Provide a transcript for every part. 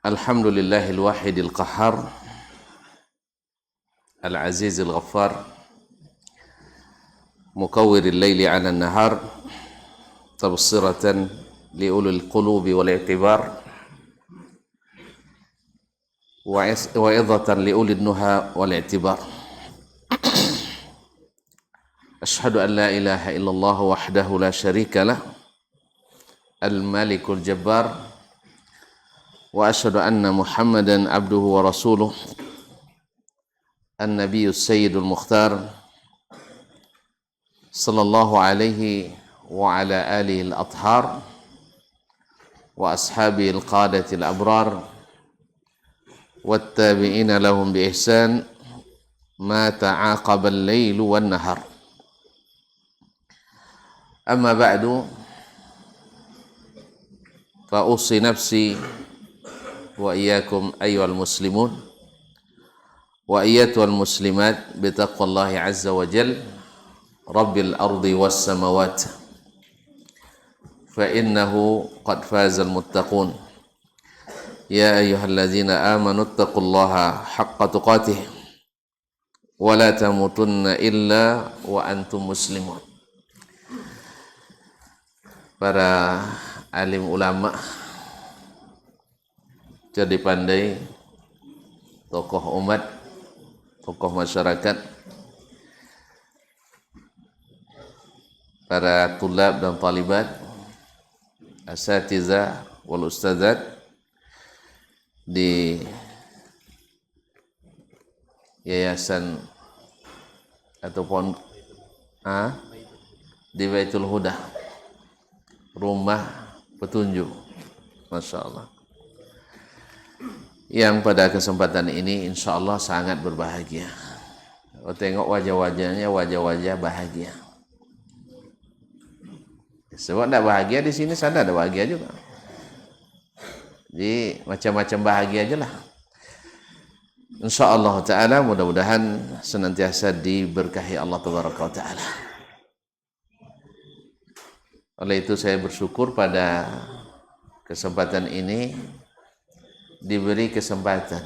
Alhamdulillahil wahidil qahhar al-azizil ghaffar mukawwiril laili 'ala an-nahar tabsiratan liulil qulubi wal i'tibar wa idhatan liulil nuha wal i'tibar. Ashhadu an la ilaha illallah wahdahu la syarika lah al-malikul jabbar wa asyhadu anna Muhammadan abduhu wa rasuluh an-nabiyyus sayyidul mukhtar sallallahu alaihi wa ala alihi al-athhar wa ashabihi al-qadati al-abrar wattabi'ina lahum bi ihsan ma ta'aqaba al-lailu wan nahar. Amma ba'du, fa usi nafsi wa iyyakum ayyuhal muslimun wa iyyatul muslimat bi taqwallahi azza wa jal rabbil ardi was samawat fa innahu qad fazal muttaqun ya ayyuhalladzina amanu taqullaha haqqa tuqatih wa la tamutunna illa wa antum muslimun. Para alim ulama, jadi pandai, tokoh umat, tokoh masyarakat, para tulab dan talibat, asatidzah wal ustadzat di yayasan ataupun di Baitul Huda, rumah petunjuk, Masya Allah, yang pada kesempatan ini insya Allah sangat berbahagia. Tengok wajah-wajahnya, wajah-wajah bahagia. Sebab tidak bahagia di sini, sana ada bahagia juga. Jadi macam-macam bahagia aja lah. Insya Allah Ta'ala, mudah-mudahan senantiasa diberkahi Allah Ta'ala. Oleh itu saya bersyukur pada kesempatan ini diberi kesempatan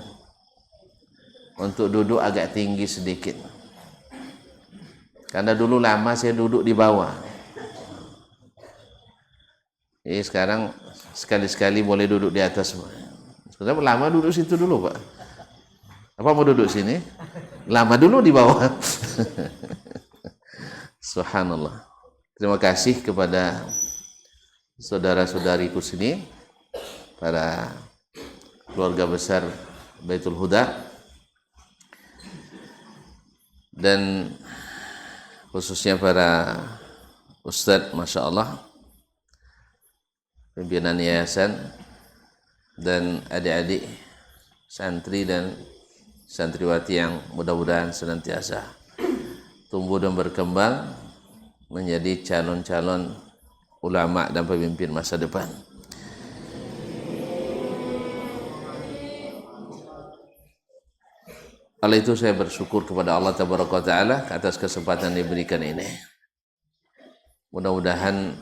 untuk duduk agak tinggi sedikit. Karena dulu lama saya duduk di bawah. Jadi sekarang sekali-sekali boleh duduk di atas. Sebenarnya lama duduk situ dulu, Pak. Apa mau duduk sini? Lama dulu di bawah. Subhanallah. Terima kasih kepada saudara-saudariku sini, para keluarga besar Baitul Huda, dan khususnya para ustadz, Masya Allah, pimpinan yayasan, dan adik-adik santri dan santriwati yang mudah-mudahan senantiasa tumbuh dan berkembang menjadi calon-calon ulama dan pemimpin masa depan. Oleh itu saya bersyukur kepada Allah Ta'ala atas kesempatan diberikan ini. Mudah-mudahan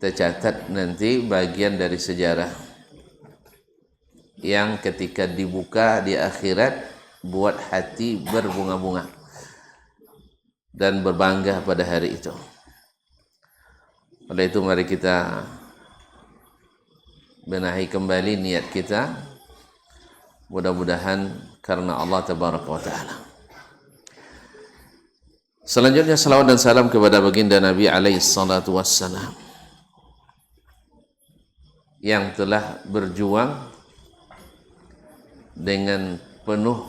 tercatat nanti bagian dari sejarah yang ketika dibuka di akhirat buat hati berbunga-bunga dan berbangga pada hari itu. Oleh itu mari kita benahi kembali niat kita, mudah-mudahan karena Allah Tabaraka wa Ta'ala. Selanjutnya salawat dan salam kepada baginda Nabi alaihi salatu wassalam yang telah berjuang dengan penuh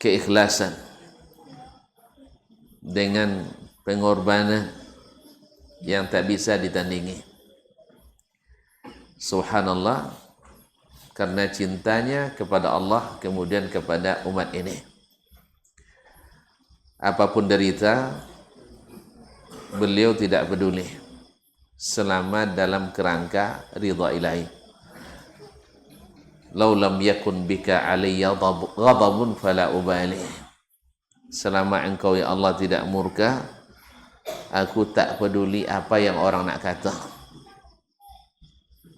keikhlasan, dengan pengorbanan yang tak bisa ditandingi. Subhanallah, karena cintanya kepada Allah kemudian kepada umat ini. Apapun derita, beliau tidak peduli selama dalam kerangka ridha ilahi. Lau lam yakun bika alayya ghadabun fala ubali. Selama engkau ya Allah tidak murka, aku tak peduli apa yang orang nak kata.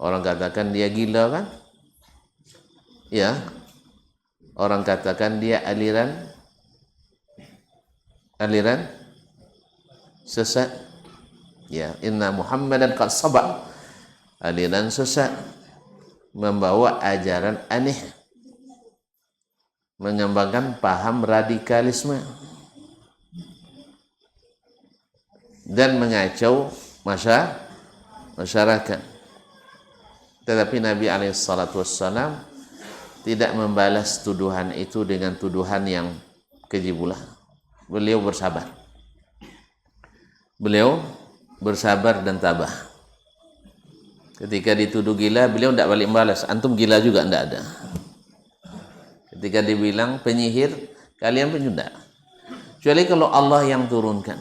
Orang katakan dia gila kan? Ya. Orang katakan dia aliran sesat. Ya, inna Muhammadan qad sabaq. Aliran sesat, membawa ajaran aneh, mengembangkan paham radikalisme dan mengacau masyarakat. Tetapi Nabi SAW tidak membalas tuduhan itu dengan tuduhan yang keji pula. Beliau bersabar. Beliau bersabar dan tabah. Ketika dituduh gila, beliau tidak balik membalas. Antum gila juga, tidak ada. Ketika dibilang penyihir, kalian pun tidak. Kecuali kalau Allah yang turunkan.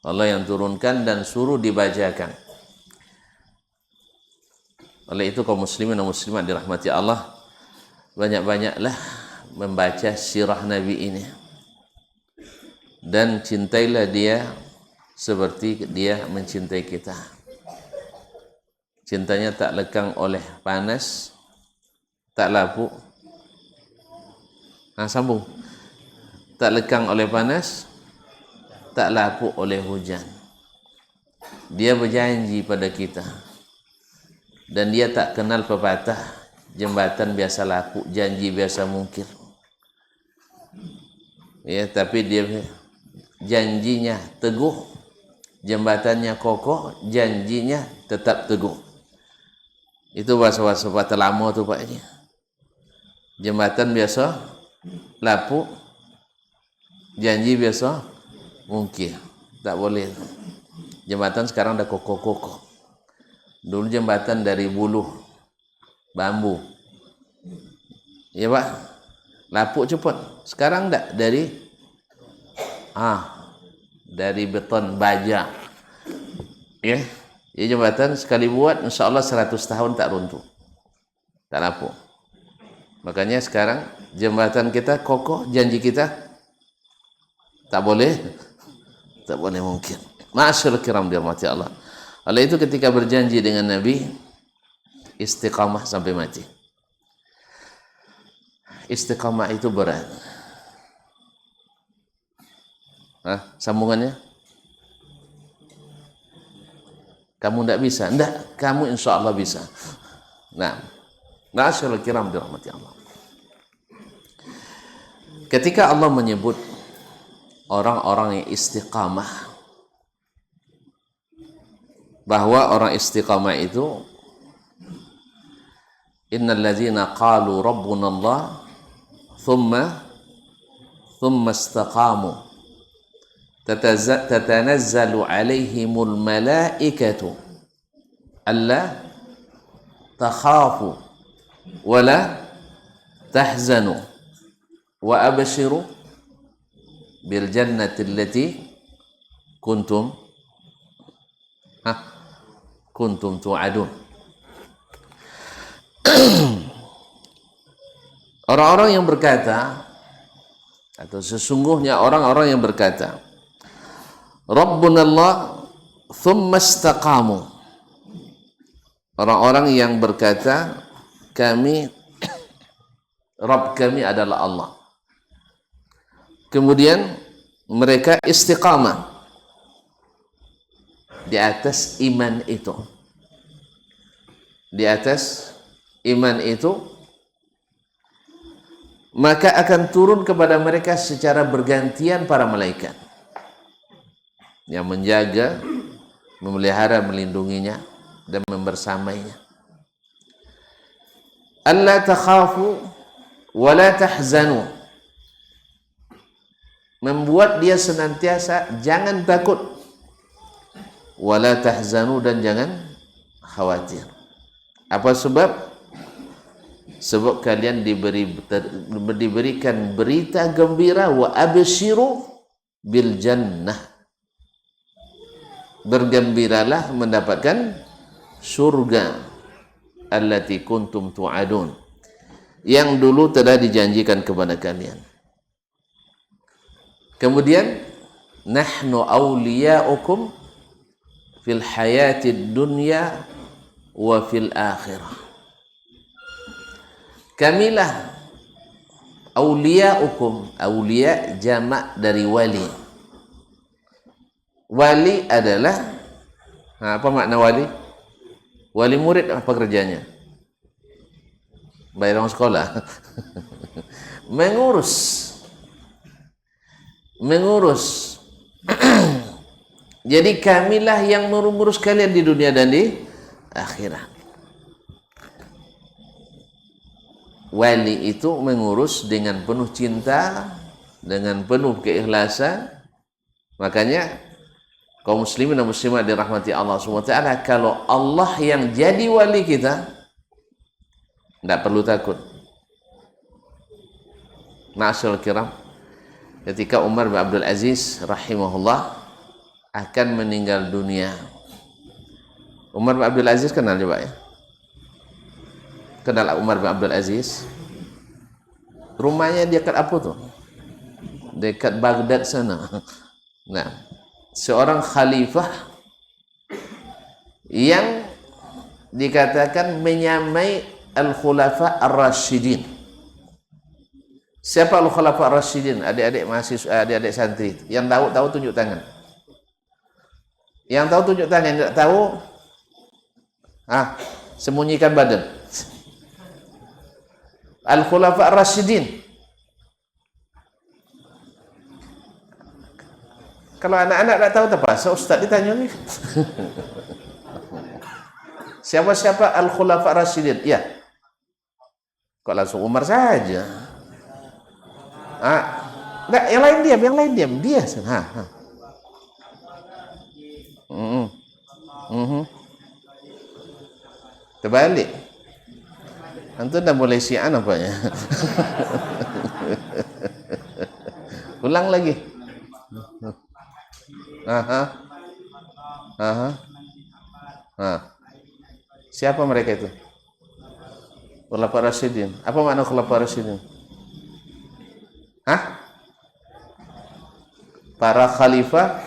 Allah yang turunkan dan suruh dibacakan. Oleh itu kaum muslimin dan muslimat dirahmati Allah, banyak-banyaklah membaca sirah Nabi ini. Dan cintailah dia seperti dia mencintai kita. Cintanya tak lekang oleh panas, tak lapuk. Sambung. Tak lekang oleh panas, tak lapuk oleh hujan. Dia berjanji pada kita. Dan dia tak kenal pepatah, jembatan biasa lapuk, janji biasa mungkir. Ya, tapi dia janjinya teguh, jembatannya kokoh, janjinya tetap teguh. Itu bahasa-bahasa pepatah lama tu Pak. Jembatan biasa lapuk, janji biasa mungkir. Tak boleh. Jembatan sekarang dah kokoh-kokoh. Dulu jembatan dari buluh bambu. Ya Pak, lapuk cepat. Sekarang enggak, dari beton baja. Ya. Ya, jembatan sekali buat insya-Allah 100 tahun tak runtuh. Tak lapuk. Makanya sekarang jembatan kita kokoh, janji kita tak boleh mungkin. Ma'asyiral kiram dirahmati Allah. Oleh itu ketika berjanji dengan Nabi, istiqamah sampai mati. Istiqamah itu berat. Sambungannya? Kamu tidak bisa? Tidak, kamu insya Allah bisa. Nah, ma'asyiral kiram dirahmati Allah. Ketika Allah menyebut orang-orang yang istiqamah, bahwa orang istiqamah itu innal ladzina qalu rabbuna Allah thumma istaqamu tatanazzalu alaihimul malaikatu alla takhafu wala tahzanu wa abshiru bil jannati allati kuntum tu'adun. Orang-orang yang berkata, atau sesungguhnya orang-orang yang berkata, Rabbuna Allah thumma istaqamu. Orang-orang yang berkata, Rabb kami adalah Allah. Kemudian mereka istiqamah di atas iman itu. Di atas iman itu, maka akan turun kepada mereka secara bergantian para malaikat yang menjaga, memelihara, melindunginya dan membersamainya. Alla takhafu wa la tahzanu. Membuat dia senantiasa jangan takut, wala tahzanu, dan jangan khawatir. Apa sebab? Sebab kalian diberikan berita gembira, wa abshiru bil jannah. Bergembiralah mendapatkan surga allati kuntum tu'adun, yang dulu telah dijanjikan kepada kalian. Kemudian nahnu awliya'ukum fil hayatid dunya wa fil akhirah. Kamilah auliyaukum, aulia jamak dari wali. Wali adalah apa makna wali? Wali murid apa kerjanya? Bayar orang sekolah. Mengurus. Jadi kamilah yang mengurus kalian di dunia dan di akhirat. Wali itu mengurus dengan penuh cinta, dengan penuh keikhlasan. Makanya kaum muslimin dan muslimat dirahmati Allah SWT, kalau Allah yang jadi wali kita, tidak perlu takut. Ma'asyarul kiram, ketika Umar bin Abdul Aziz rahimahullah akan meninggal dunia. Umar bin Abdul Aziz kenal coba ya? Kenal Umar bin Abdul Aziz? Rumahnya dekat apa tuh? Dekat Baghdad sana. Nah, seorang khalifah yang dikatakan menyamai al-khulafa ar-rasyidin. Siapa al-khulafa ar-rasyidin? Adik-adik mahasiswa, adik-adik santri. Yang tahu tunjuk tangan. Yang tahu tunjuk tangan, yang tidak tahu sembunyikan badan. Al-khulafa ar-rasyidin. Kalau anak-anak tak tahu apa, Ustaz ditanya ni. Siapa-siapa al-khulafa ar-rasyidin? Ya. Kok langsung Umar saja? Enggak, yang lain diam. Dia. Terbalik. Antum dah boleh syiah nampaknya. Ulang lagi. Siapa mereka itu? Khulafa Rasyidin. Apa makna Khulafa Rasyidin? Para khalifah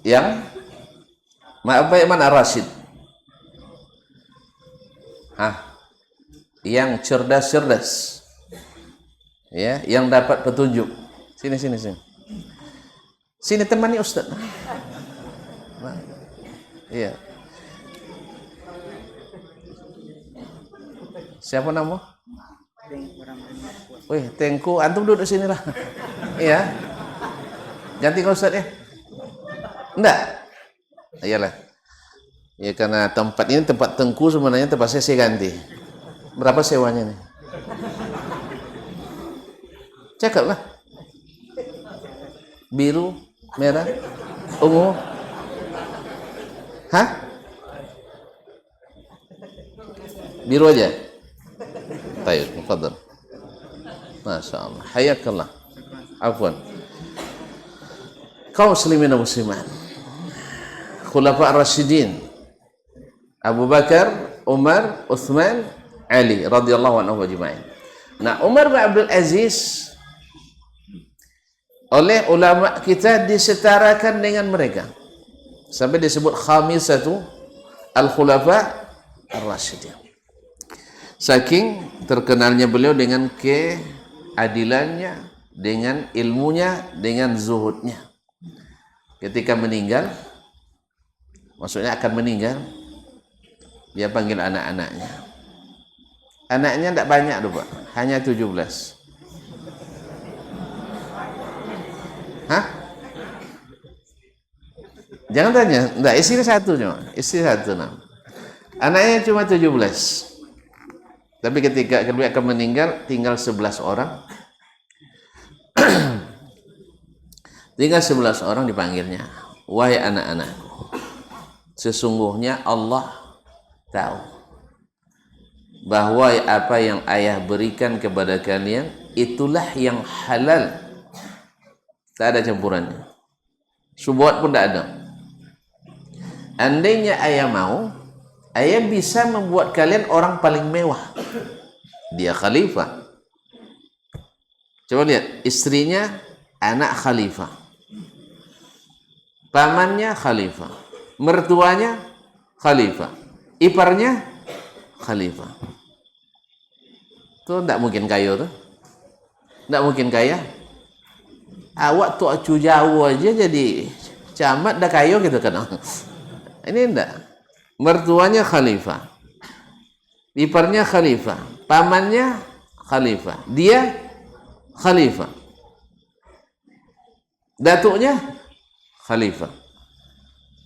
yang mana Rasyid? Yang cerdas, ya, yang dapat petunjuk. Sini. Sini temani Ustaz. Iya. Siapa nama? Wih, Tengku, antum duduk sini lah. Iya. Ganti kau Ustaz ya? Enggak. Iyalah. Ya karena tempat ini tempat Tengku sebenarnya tempat saya ganti. Berapa sewanya nih? Cakap lah. Biru, merah, ungu. Biru aja. Baik, tafadhal. Masya Allah. Hayakallah. Afwan. Kaum muslimin dan muslimat. Khulafa ar-rasyidin. Abu Bakar, Umar, Uthman, Ali radhiyallahu anhu ajma'in. Nah, Umar bin Abdul Aziz oleh ulama kita disetarakan dengan mereka. Sampai disebut khamisatu al-khulafa ar-rasyidin. Saking terkenalnya beliau dengan keadilannya, dengan ilmunya, dengan zuhudnya. Ketika meninggal, maksudnya akan meninggal, dia panggil anak-anaknya. Anaknya tidak banyak tuh Pak, hanya 17. Jangan tanya, enggak, istri satu cuma. Istri satu nah. Anaknya cuma 17. Tapi ketika kedua akan meninggal, tinggal 11 orang. Tinggal 11 orang dipanggilnya. Wahai anak-anakku, sesungguhnya Allah tahu bahwa apa yang ayah berikan kepada kalian itulah yang halal. Tak ada campurannya. Subuhat pun tak ada. Andainya ayah mau, ayah bisa membuat kalian orang paling mewah. Dia khalifah. Coba lihat, istrinya anak khalifah. Pamannya khalifah. Mertuanya khalifah. Iparnya khalifah. Tuh tidak mungkin kaya tuh. Tidak mungkin kaya. Awak tuh acu jauh aja jadi camat dah kaya gitu kan. Ini enggak. Mertuanya khalifah. Iparnya khalifah. Pamannya khalifah. Dia khalifah. Datuknya khalifah.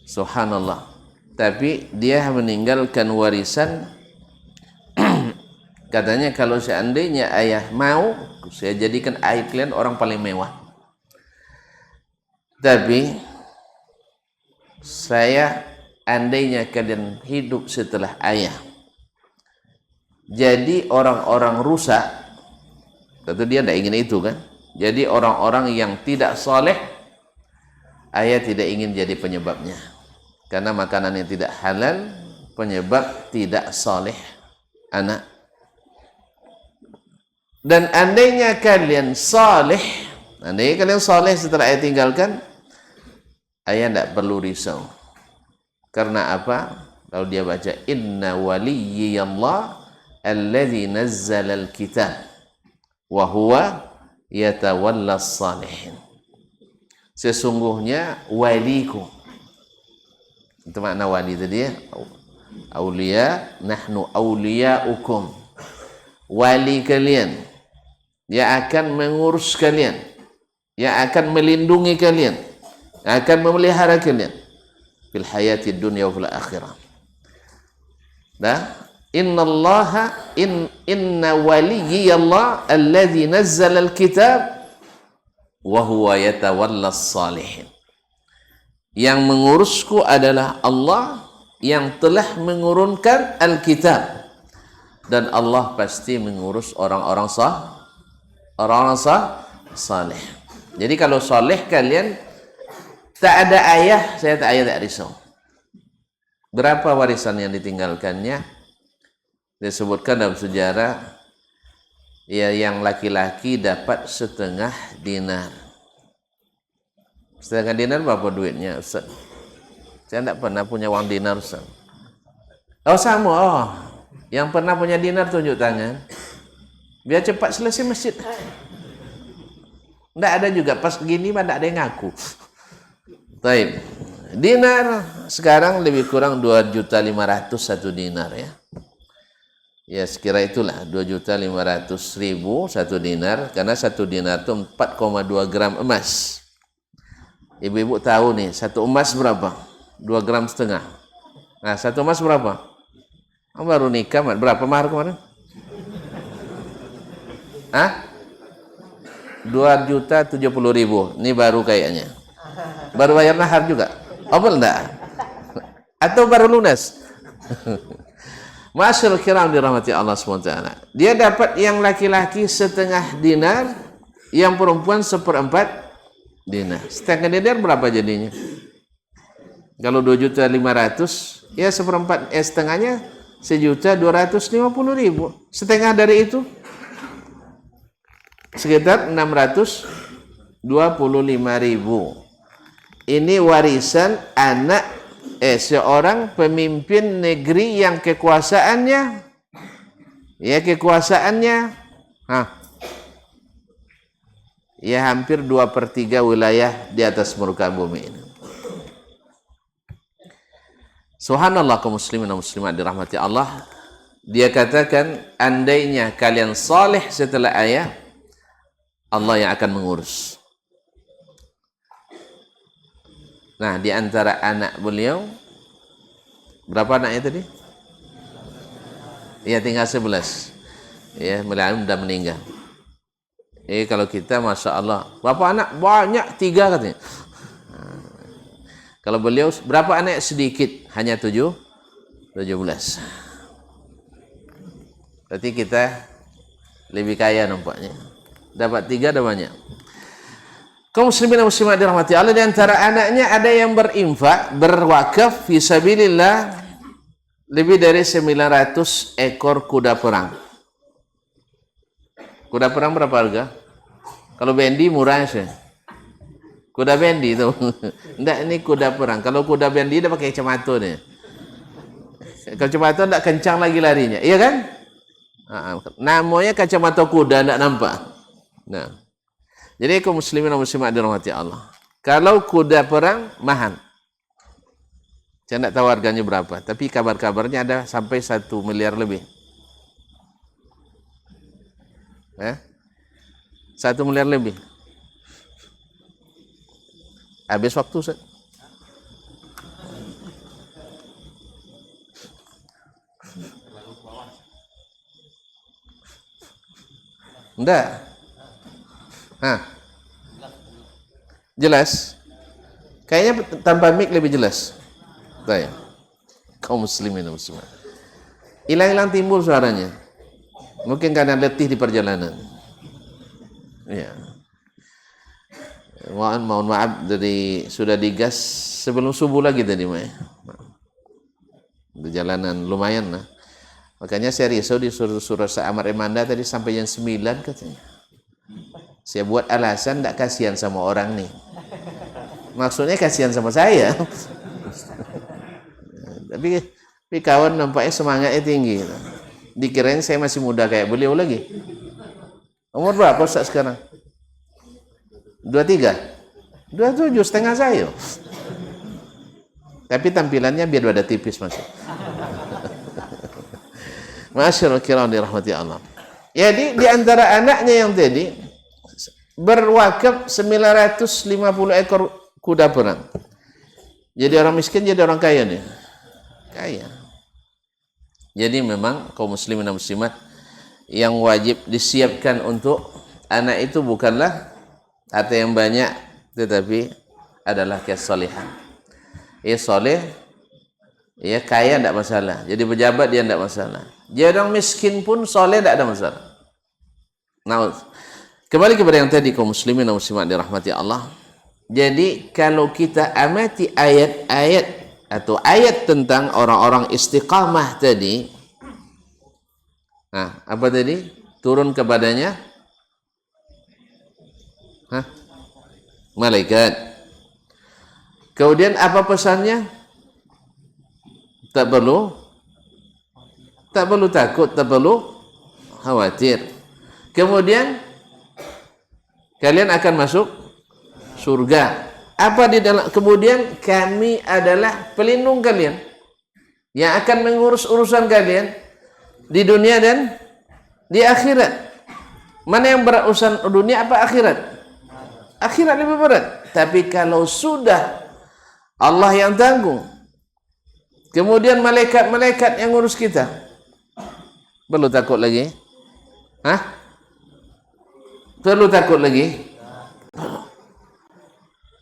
Subhanallah. Tapi dia meninggalkan warisan. Katanya kalau seandainya ayah mau, saya jadikan ayah kalian orang paling mewah. Tapi saya andainya kalian hidup setelah ayah, jadi orang-orang rusak. Tentu dia tidak ingin itu kan. Jadi orang-orang yang tidak soleh, ayah tidak ingin jadi penyebabnya. Karena makanan yang tidak halal, penyebab tidak soleh anak. Dan andainya kalian soleh, andainya kalian soleh setelah ayah tinggalkan, ayah tidak perlu risau. Karena apa? Kalau dia baca inna waliyyallah alladzi nazzala al-kitab wa huwa yatawallas salihin. Sesungguhnya waliku. Itu makna wali tadi ya. Aulia, nahnu auliyaukum. Wali kalian yang akan mengurus kalian, yang akan melindungi kalian, yang akan memelihara kalian fil hayati dunya wa fil akhirah. Dah, inna waliyallah alladzi nazzala al-kitab wa huwa yatawallas salihin. Yang mengurusku adalah Allah yang telah mengurunkan Alkitab, dan Allah pasti mengurus orang-orang saleh. Jadi kalau saleh kalian tak ada ayah, saya tak risau. Berapa warisan yang ditinggalkannya? Disebutkan dalam sejarah, ya yang laki-laki dapat setengah dinar. Setengah dinar berapa duitnya, Ustaz? Saya tidak pernah punya uang dinar, Ustaz. Oh sama, oh. Yang pernah punya dinar tunjuk tangan. Biar cepat selesai masjid. Tidak ada juga, pas gini mah tidak ada yang ngaku. Baik. Dinar sekarang lebih kurang 2.500.000 satu dinar ya. Ya sekira itulah 2.500.000 satu dinar, karena satu dinar itu 4,2 gram emas. Ibu-ibu tahu nih, satu emas berapa? 2,5 gram. Nah, satu emas berapa? Baru nikah, berapa mahar kemarin? Hah? 2.070.000. Ini baru kayaknya. Baru bayar mahar juga? Oh, enggak? Atau baru lunas? Masyaallah kiram dirahmati Allah SWT. Dia dapat yang laki-laki setengah dinar, yang perempuan 1/4 dinar. Setengah dinar berapa jadinya? Kalau 2.500.000, ya 1/4, setengahnya 1.250.000. Setengah dari itu sekitar 625.000. Ini warisan anak seorang pemimpin negeri yang kekuasaannya hampir 2/3 wilayah di atas muka bumi ini. Subhanallah, kaum muslimin dan muslimat dirahmati Allah. Dia katakan, andainya kalian saleh setelah ayah, Allah yang akan mengurus. Nah, di antara anak beliau, berapa anaknya tadi? Ya, tinggal 11. Ya, beliau sudah meninggal. Kalau kita, Masya Allah, berapa anak? Banyak, 3 katanya. Kalau beliau, berapa anak? Sedikit, hanya 17. Berarti kita lebih kaya nampaknya. Dapat 3 ada banyak. Kaum muslimin dan muslimat dirahmati Allah, di antara anaknya ada yang berinfak, berwakaf fi sabilillah lebih dari 900 ekor kuda perang. Kuda perang berapa harga? Kalau bendi murah sih. Kuda bendi itu. Enggak, ini kuda perang. Kalau kuda bendi dia pakai kacamata nih. Kacamata tidak kencang lagi larinya, iya kan? Namanya kacamata kuda, tidak nampak. Nah, jadi kaum muslimin dan muslimat dirahmati Allah. Kalau kuda perang mahal, saya tidak tahu harganya berapa, tapi kabar-kabarnya ada sampai 1 miliar lebih. 1 miliar lebih. Habis waktu, Ustaz. Enggak. Jelas? Kayaknya tanpa mic lebih jelas. Baik. Kaum muslimin dan muslimat. Hilang-hilang timbul suaranya. Mungkin karena letih di perjalanan. Ya. Mohon maaf dari sudah digas sebelum subuh lagi tadi, Mai. Perjalanan lumayan lah. Makanya saya risau di surah Amar Emanda tadi sampai jam 9 katanya. Saya buat alasan tidak kasihan sama orang nih. Maksudnya kasihan sama saya. Tapi kawan nampaknya semangatnya tinggi. Dikirain saya masih muda kayak beliau lagi. Umur berapa Ustaz sekarang? 23? 27 setengah saya. Tapi tampilannya biar ada tipis masuk. Masyaallah kiram dirahmati Allah. Jadi di antara anaknya yang tadi berwakaf 950 ekor kuda perang. Jadi orang miskin jadi orang kaya nih. Kaya. Jadi memang kaum muslimin dan muslimat yang wajib disiapkan untuk anak itu bukanlah harta yang banyak, tetapi adalah kesalehan. Ia soleh, ia kaya tidak masalah. Jadi pejabat dia tidak masalah. Dia orang miskin pun soleh tidak ada masalah. Nah, kembali kepada yang tadi kaum muslimin dan muslimat dirahmati Allah. Jadi kalau kita amati ayat-ayat atau ayat tentang orang-orang istiqamah tadi, nah, apa tadi? Turun kepadanya malaikat. Kemudian apa pesannya? Tak perlu takut, tak perlu khawatir. Kemudian kalian akan masuk surga. Apa di dalam? Kemudian kami adalah pelindung kalian yang akan mengurus urusan kalian di dunia dan di akhirat. Mana yang berat urusan dunia apa akhirat? Akhirat lebih berat. Tapi kalau sudah Allah yang tanggung, kemudian malaikat-malaikat yang ngurus kita, perlu takut lagi? Perlu takut lagi?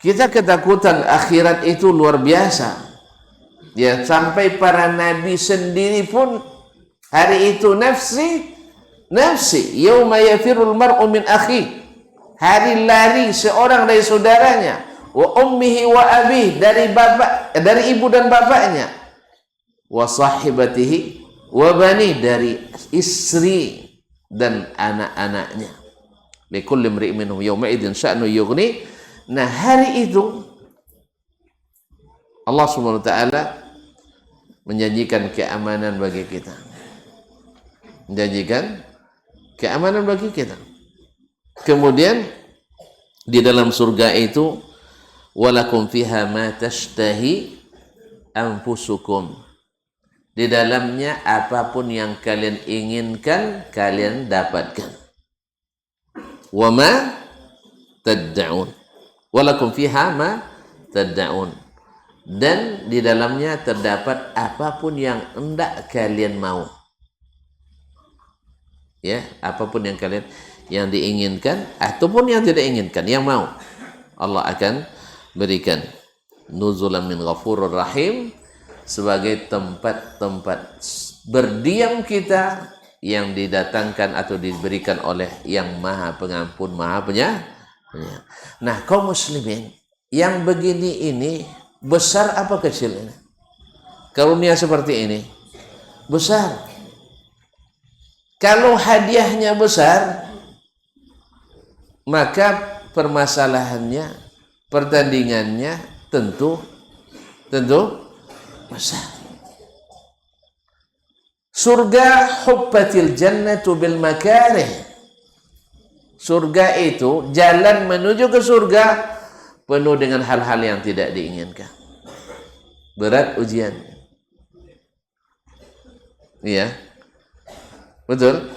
Kita ketakutan akhirat itu luar biasa. Ya, sampai para nabi sendiri pun hari itu nafsi, yauma yafirul mar'u min akhi. Hari lari seorang dari saudaranya, wa ummihi wa abih, dari ibu dan bapaknya, wa sahibatihi wa bani, dari istri dan anak-anaknya. Likulli imri'in minhum yawma idzin sya'nu yughni. Nah, hari itu Allah Subhanahu wa taala menjanjikan keamanan bagi kita. Menjanjikan keamanan bagi kita. Kemudian di dalam surga itu walakum fiha ma tashtahi anfusukum. Di dalamnya apapun yang kalian inginkan kalian dapatkan. Wa ma tad'un. Walakum fiha ma tad'un. Dan di dalamnya terdapat apapun yang hendak kalian mau. Ya, apapun yang kalian yang diinginkan ataupun yang tidak inginkan, yang mau, Allah akan berikan. Nuzulan min ghafurur rahim, sebagai tempat-tempat berdiam kita yang didatangkan atau diberikan oleh yang Maha Pengampun, Maha Penyayang. Nah, kaum muslimin yang begini ini besar apa kecil ini? Karunia seperti ini besar. Kalau hadiahnya besar, maka permasalahannya, pertandingannya tentu besar. Surga hubbatil jannatu bil makarih. Surga itu, jalan menuju ke surga penuh dengan hal-hal yang tidak diinginkan. Berat ujian. Iya. Betul?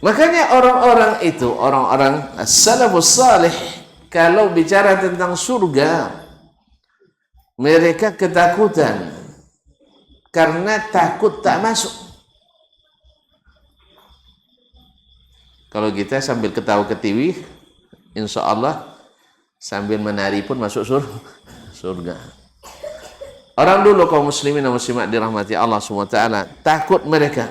Makanya orang-orang itu, orang-orang as-salafus salih, kalau bicara tentang surga, mereka ketakutan karena takut tak masuk. Kalau kita sambil ketawa ketiwi, insya Allah sambil menari pun masuk surga. Orang dulu kaum muslimin dan muslimat dirahmati Allah SWT, takut mereka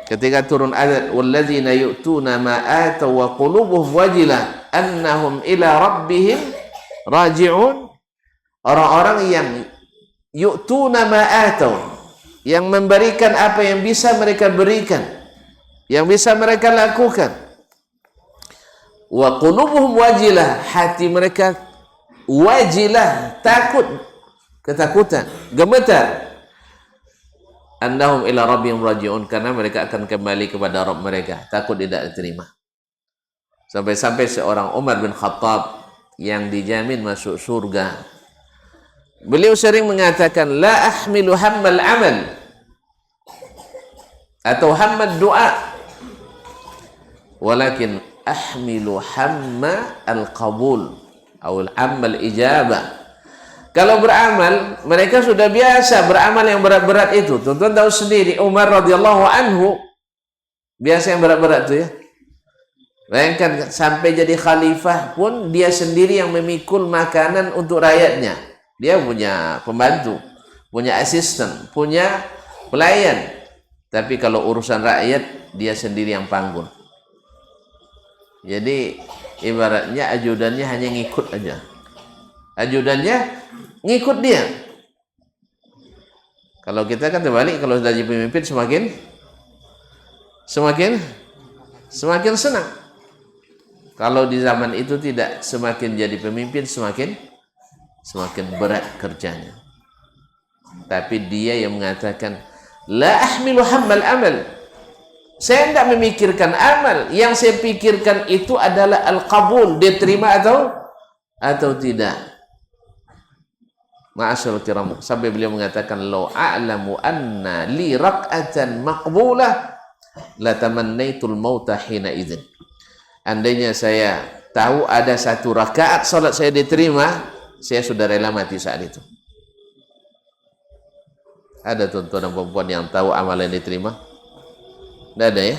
ketika turun ayat walladzina yu'tuna ma ataw wa qulubuhum wajilah annahum ila rabbihim raji'un. Orang-orang yang yu'tuna ma ataw, yang memberikan apa yang bisa mereka berikan, yang bisa mereka lakukan. Wa qulubuhum wajilah, hati mereka wajilah, takut, ketakutan, gemetar. Annahum ila rabbihim raji'un, karena mereka akan kembali kepada Rabb mereka, takut tidak diterima. Sampai-sampai seorang Umar bin Khattab yang dijamin masuk surga, beliau sering mengatakan, la ahmilu hammal amal, atau hammal doa, walakin ahmilu hamma al-qabul atau hammal ijabah. Kalau beramal, mereka sudah biasa beramal yang berat-berat itu. Tuan-tuan tahu sendiri, Umar radhiyallahu anhu biasa yang berat-berat itu ya. Bayangkan sampai jadi khalifah pun dia sendiri yang memikul makanan untuk rakyatnya. Dia punya pembantu, punya asisten, punya pelayan. Tapi kalau urusan rakyat, dia sendiri yang panggul. Jadi ibaratnya ajudannya hanya ngikut aja. Ajudannya ngikut dia. Kalau kita kan terbalik, kalau sudah jadi pemimpin semakin senang. Kalau di zaman itu tidak, semakin jadi pemimpin semakin berat kerjanya. Tapi dia yang mengatakan, la ahmilu hammal amal. Saya tidak memikirkan amal, yang saya pikirkan itu adalah al-qabul, diterima atau tidak. Ma'asyarul kiram, sampai beliau mengatakan, law a'lamu anna li rak'atan maqbulah la tamannaitul mauta hina idzin. Andainya saya tahu ada satu rakaat salat saya diterima, saya sudah rela mati saat itu. Ada tuan-tuan dan perempuan yang tahu amal yang diterima? Tidak ada ya?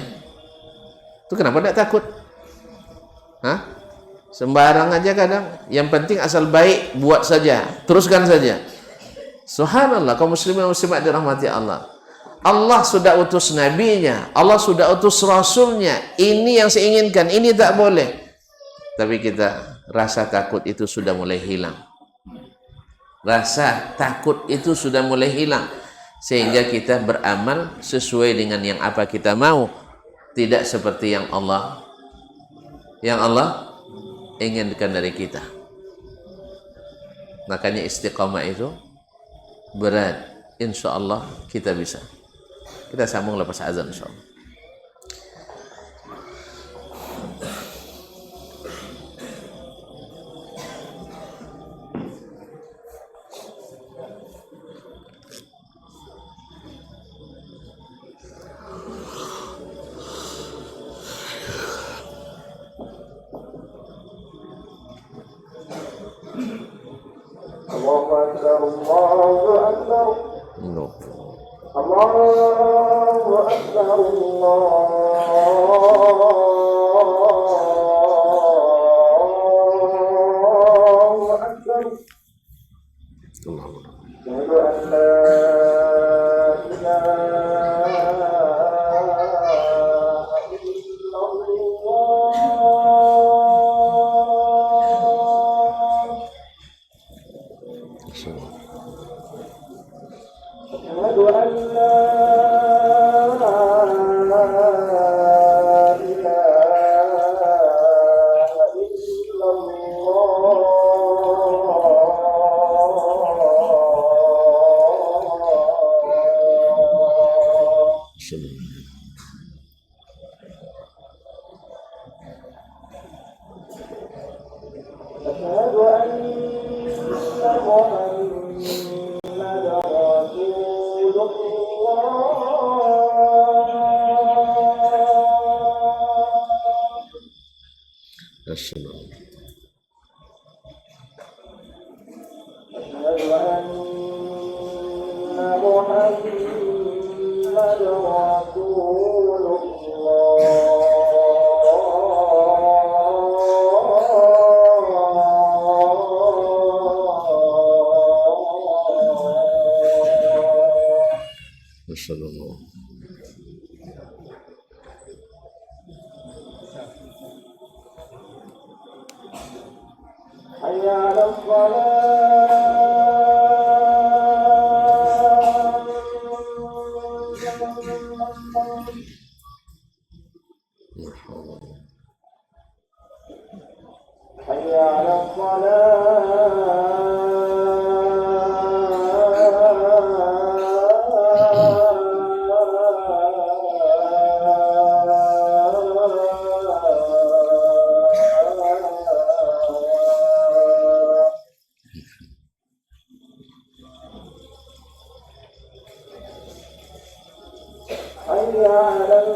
Itu kenapa tidak takut? Hah? Sembarang aja kadang. Yang penting asal baik, buat saja, teruskan saja. Subhanallah, kaum muslimin dan muslimat dirahmati Allah. Allah sudah utus nabinya, Allah sudah utus rasulnya. Ini yang saya inginkan, ini tak boleh. Tapi kita rasa takut itu sudah mulai hilang. Rasa takut itu sudah mulai hilang. Sehingga kita beramal sesuai dengan yang apa kita mau, tidak seperti yang Allah inginkan dari kita. Makanya istiqamah itu berat. Insya Allah kita bisa. Kita sambung lepas azan insya Allah. الله أكبر الله أكبر Rasulullah. Rasulullah. Hayya 'alal salat. Hayya 'alal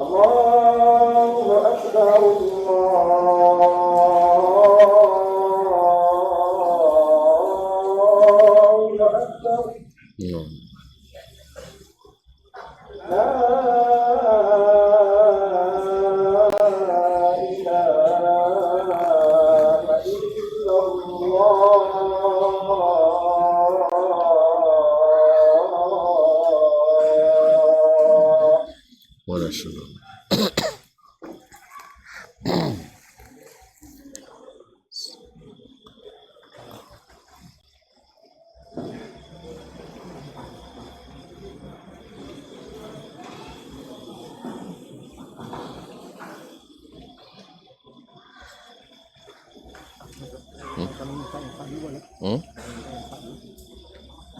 Allahu Akbar, Allahu Akbar. La ilaha illallah. Wa Rasulullah.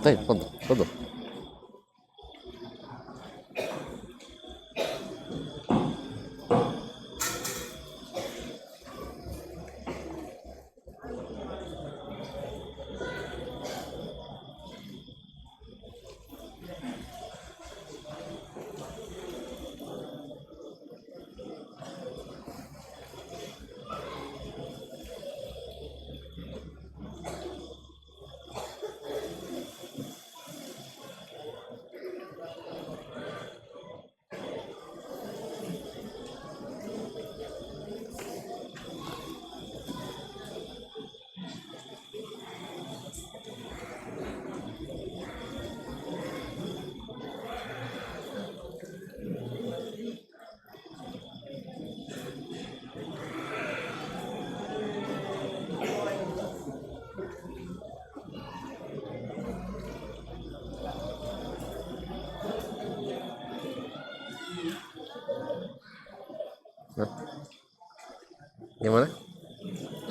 طيب تفضل تفضل. Gimana?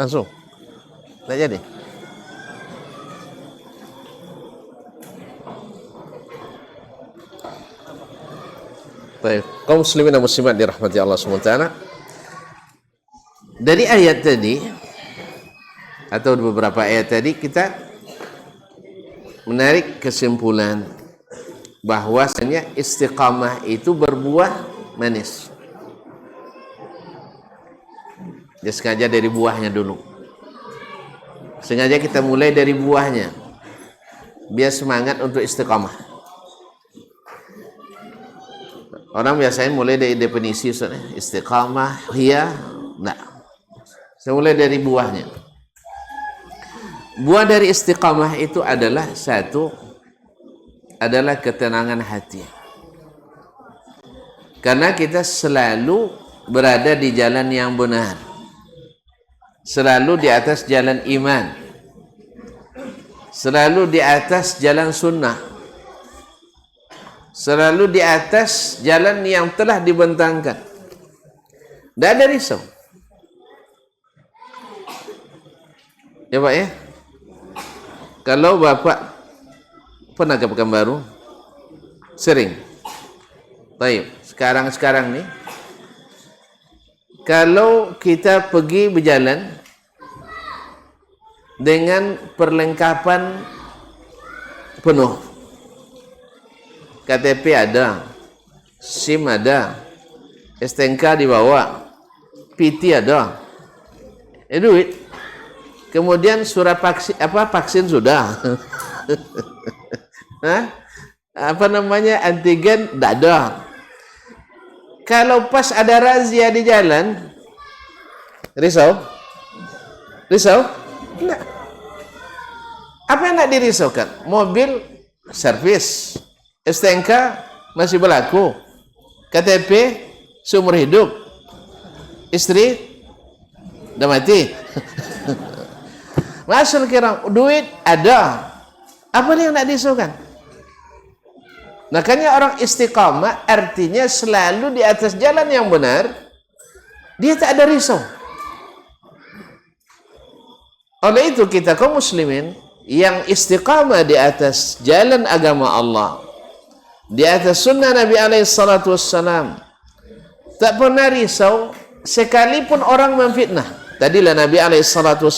Langsung? Nggak jadi? Baik, kaum muslimin dan muslimat dirahmati Allah SWT. Dari ayat tadi atau beberapa ayat tadi kita menarik kesimpulan bahwasanya istiqamah itu berbuah manis. Dia sengaja dari buahnya dulu. Sengaja kita mulai dari buahnya. Biar semangat untuk istiqamah. Orang biasanya mulai dari definisi istiqamah, hiya, enggak. Saya mulai dari buahnya. Buah dari istiqamah itu adalah adalah ketenangan hati. Karena kita selalu berada di jalan yang benar. Selalu di atas jalan iman. Selalu di atas jalan sunnah. selalu di atas jalan yang telah dibentangkan. Tidak ada risau. Ya Pak ya. Kalau Bapak pernah ke Pekanbaru? Sering. Baik, sekarang nih, kalau kita pergi berjalan dengan perlengkapan penuh, KTP ada, SIM ada, STNK dibawa, PT ada, duit, kemudian surat vaksin sudah, antigen tidak ada. Kalau pas ada razia di jalan, risau? Enggak. Apa yang nak dirisaukan? Mobil servis, STNK masih berlaku, KTP seumur hidup, istri dah mati. Masuk kira duit ada. Apa yang nak dirisaukan? Makanya orang istiqamah artinya selalu di atas jalan yang benar. Dia tak ada risau. Oleh itu kita kaum muslimin yang istiqamah di atas jalan agama Allah, di atas sunnah Nabi SAW, tak pernah risau sekalipun orang memfitnah. Tadilah Nabi SAW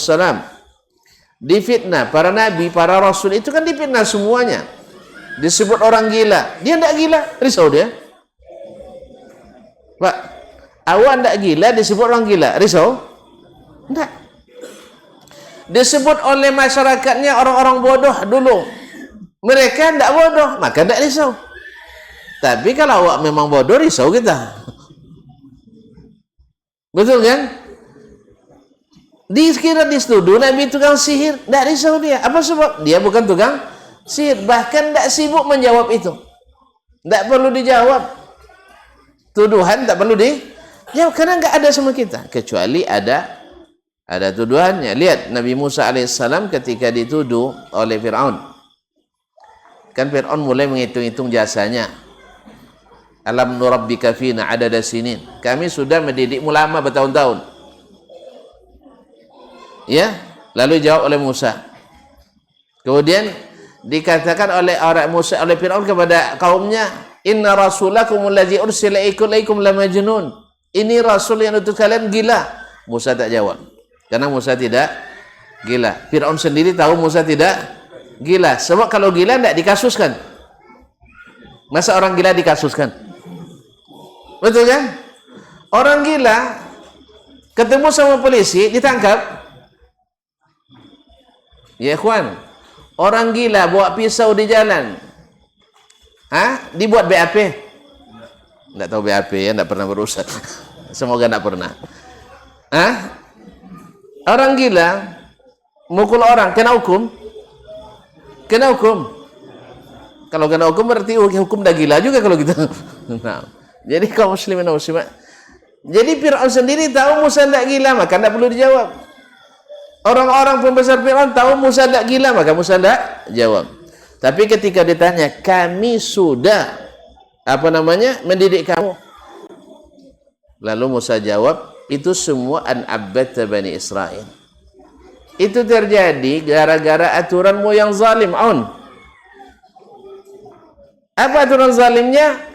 difitnah, para nabi, para rasul itu kan difitnah semuanya. Disebut orang gila, dia tidak gila, risau dia. Pak, awak tidak gila, disebut orang gila, risau? Tidak. Disebut oleh masyarakatnya orang-orang bodoh dulu, mereka tidak bodoh, maka tidak risau. Tapi kalau awak memang bodoh, risau kita. Betul kan? Dikira dituduh Nabi tukang sihir, tidak risau dia. Apa sebab? Dia bukan tukang sihir, bahkan tidak sibuk menjawab itu. Tidak perlu dijawab. Tuduhan tak perlu dijawab, karena nggak ada sama kita. Kecuali ada tuduhannya. Lihat Nabi Musa alaihissalam ketika dituduh oleh Fir'aun. Kan Fir'aun mulai menghitung-hitung jasanya. Alam nurabbika fina adada sinin. Kami sudah mendidikmu lama bertahun-tahun. Ya, lalu jawab oleh Musa. Kemudian dikatakan oleh orang Musa, oleh Fir'aun kepada kaumnya, inna rasulakum allazi ursila ilaikum lamajnun. Ini rasul yang utus kalian gila. Musa tak jawab, karena Musa tidak gila. Fir'aun sendiri tahu Musa tidak gila, sebab kalau gila tidak dikasuskan. Masa orang gila dikasuskan? Betul kan? Orang gila ketemu sama polisi ditangkap. Ya ikhwan, orang gila bawa pisau di jalan, dibuat BAP? Tidak tahu BAP ya, tidak pernah berusaha. Semoga tidak pernah. Orang gila mukul orang, kena hukum? Kena hukum. Kalau kena hukum berarti hukum dah gila juga kalau gitu. Nah, jadi kaum muslimin dan muslimat, jadi Fir'aun sendiri tahu Musa tidak gila, maka tidak perlu dijawab. Orang-orang pembesar Fir'aun tahu Musa tidak gila, maka Musa tidak jawab. Tapi ketika ditanya, kami sudah mendidik kamu, lalu Musa jawab, itu semua an abbata bani Israel. Itu terjadi gara-gara aturanmu yang zalim. Apa aturan zalimnya?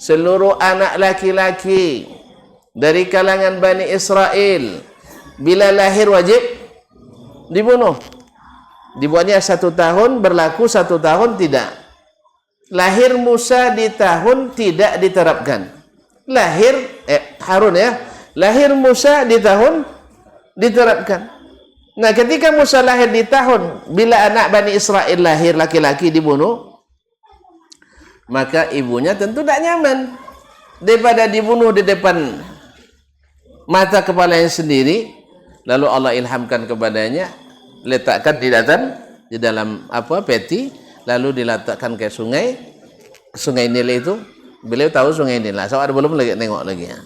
Seluruh anak laki-laki dari kalangan Bani Israel bila lahir wajib dibunuh. Dibuatnya 1 tahun, berlaku 1 tahun tidak. Lahir Musa di tahun tidak diterapkan. Harun ya. Lahir Musa di tahun diterapkan. Nah, ketika Musa lahir di tahun bila anak Bani Israel lahir laki-laki dibunuh, maka ibunya tentu tidak nyaman daripada dibunuh di depan mata kepalanya sendiri. Lalu Allah ilhamkan kepadanya, letakkan di dalam peti, lalu diletakkan ke sungai Nil itu. Beliau tahu sungai Nil lah, soalnya belum lagi nengok lagi ya.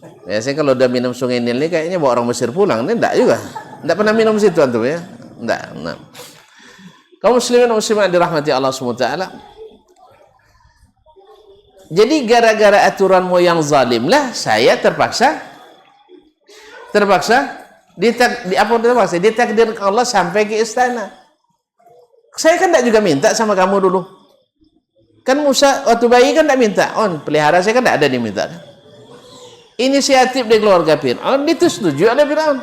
Biasanya kalau udah minum sungai Nil ini kayaknya bawa orang Mesir pulang. Ini enggak juga, enggak pernah minum situ antum ya, enggak. Nah, kaum muslimin dan muslimat dirahmati Allah SWT, Jadi gara-gara aturanmu yang zalim lah saya terpaksa ditakdirkan Allah sampai ke istana. Saya kan tidak juga minta sama kamu dulu. Kan Musa waktu bayi kan tidak minta. Pelihara saya kan tidak ada diminta. Inisiatif dari keluarga Fir'aun disetujui oleh Fir'aun.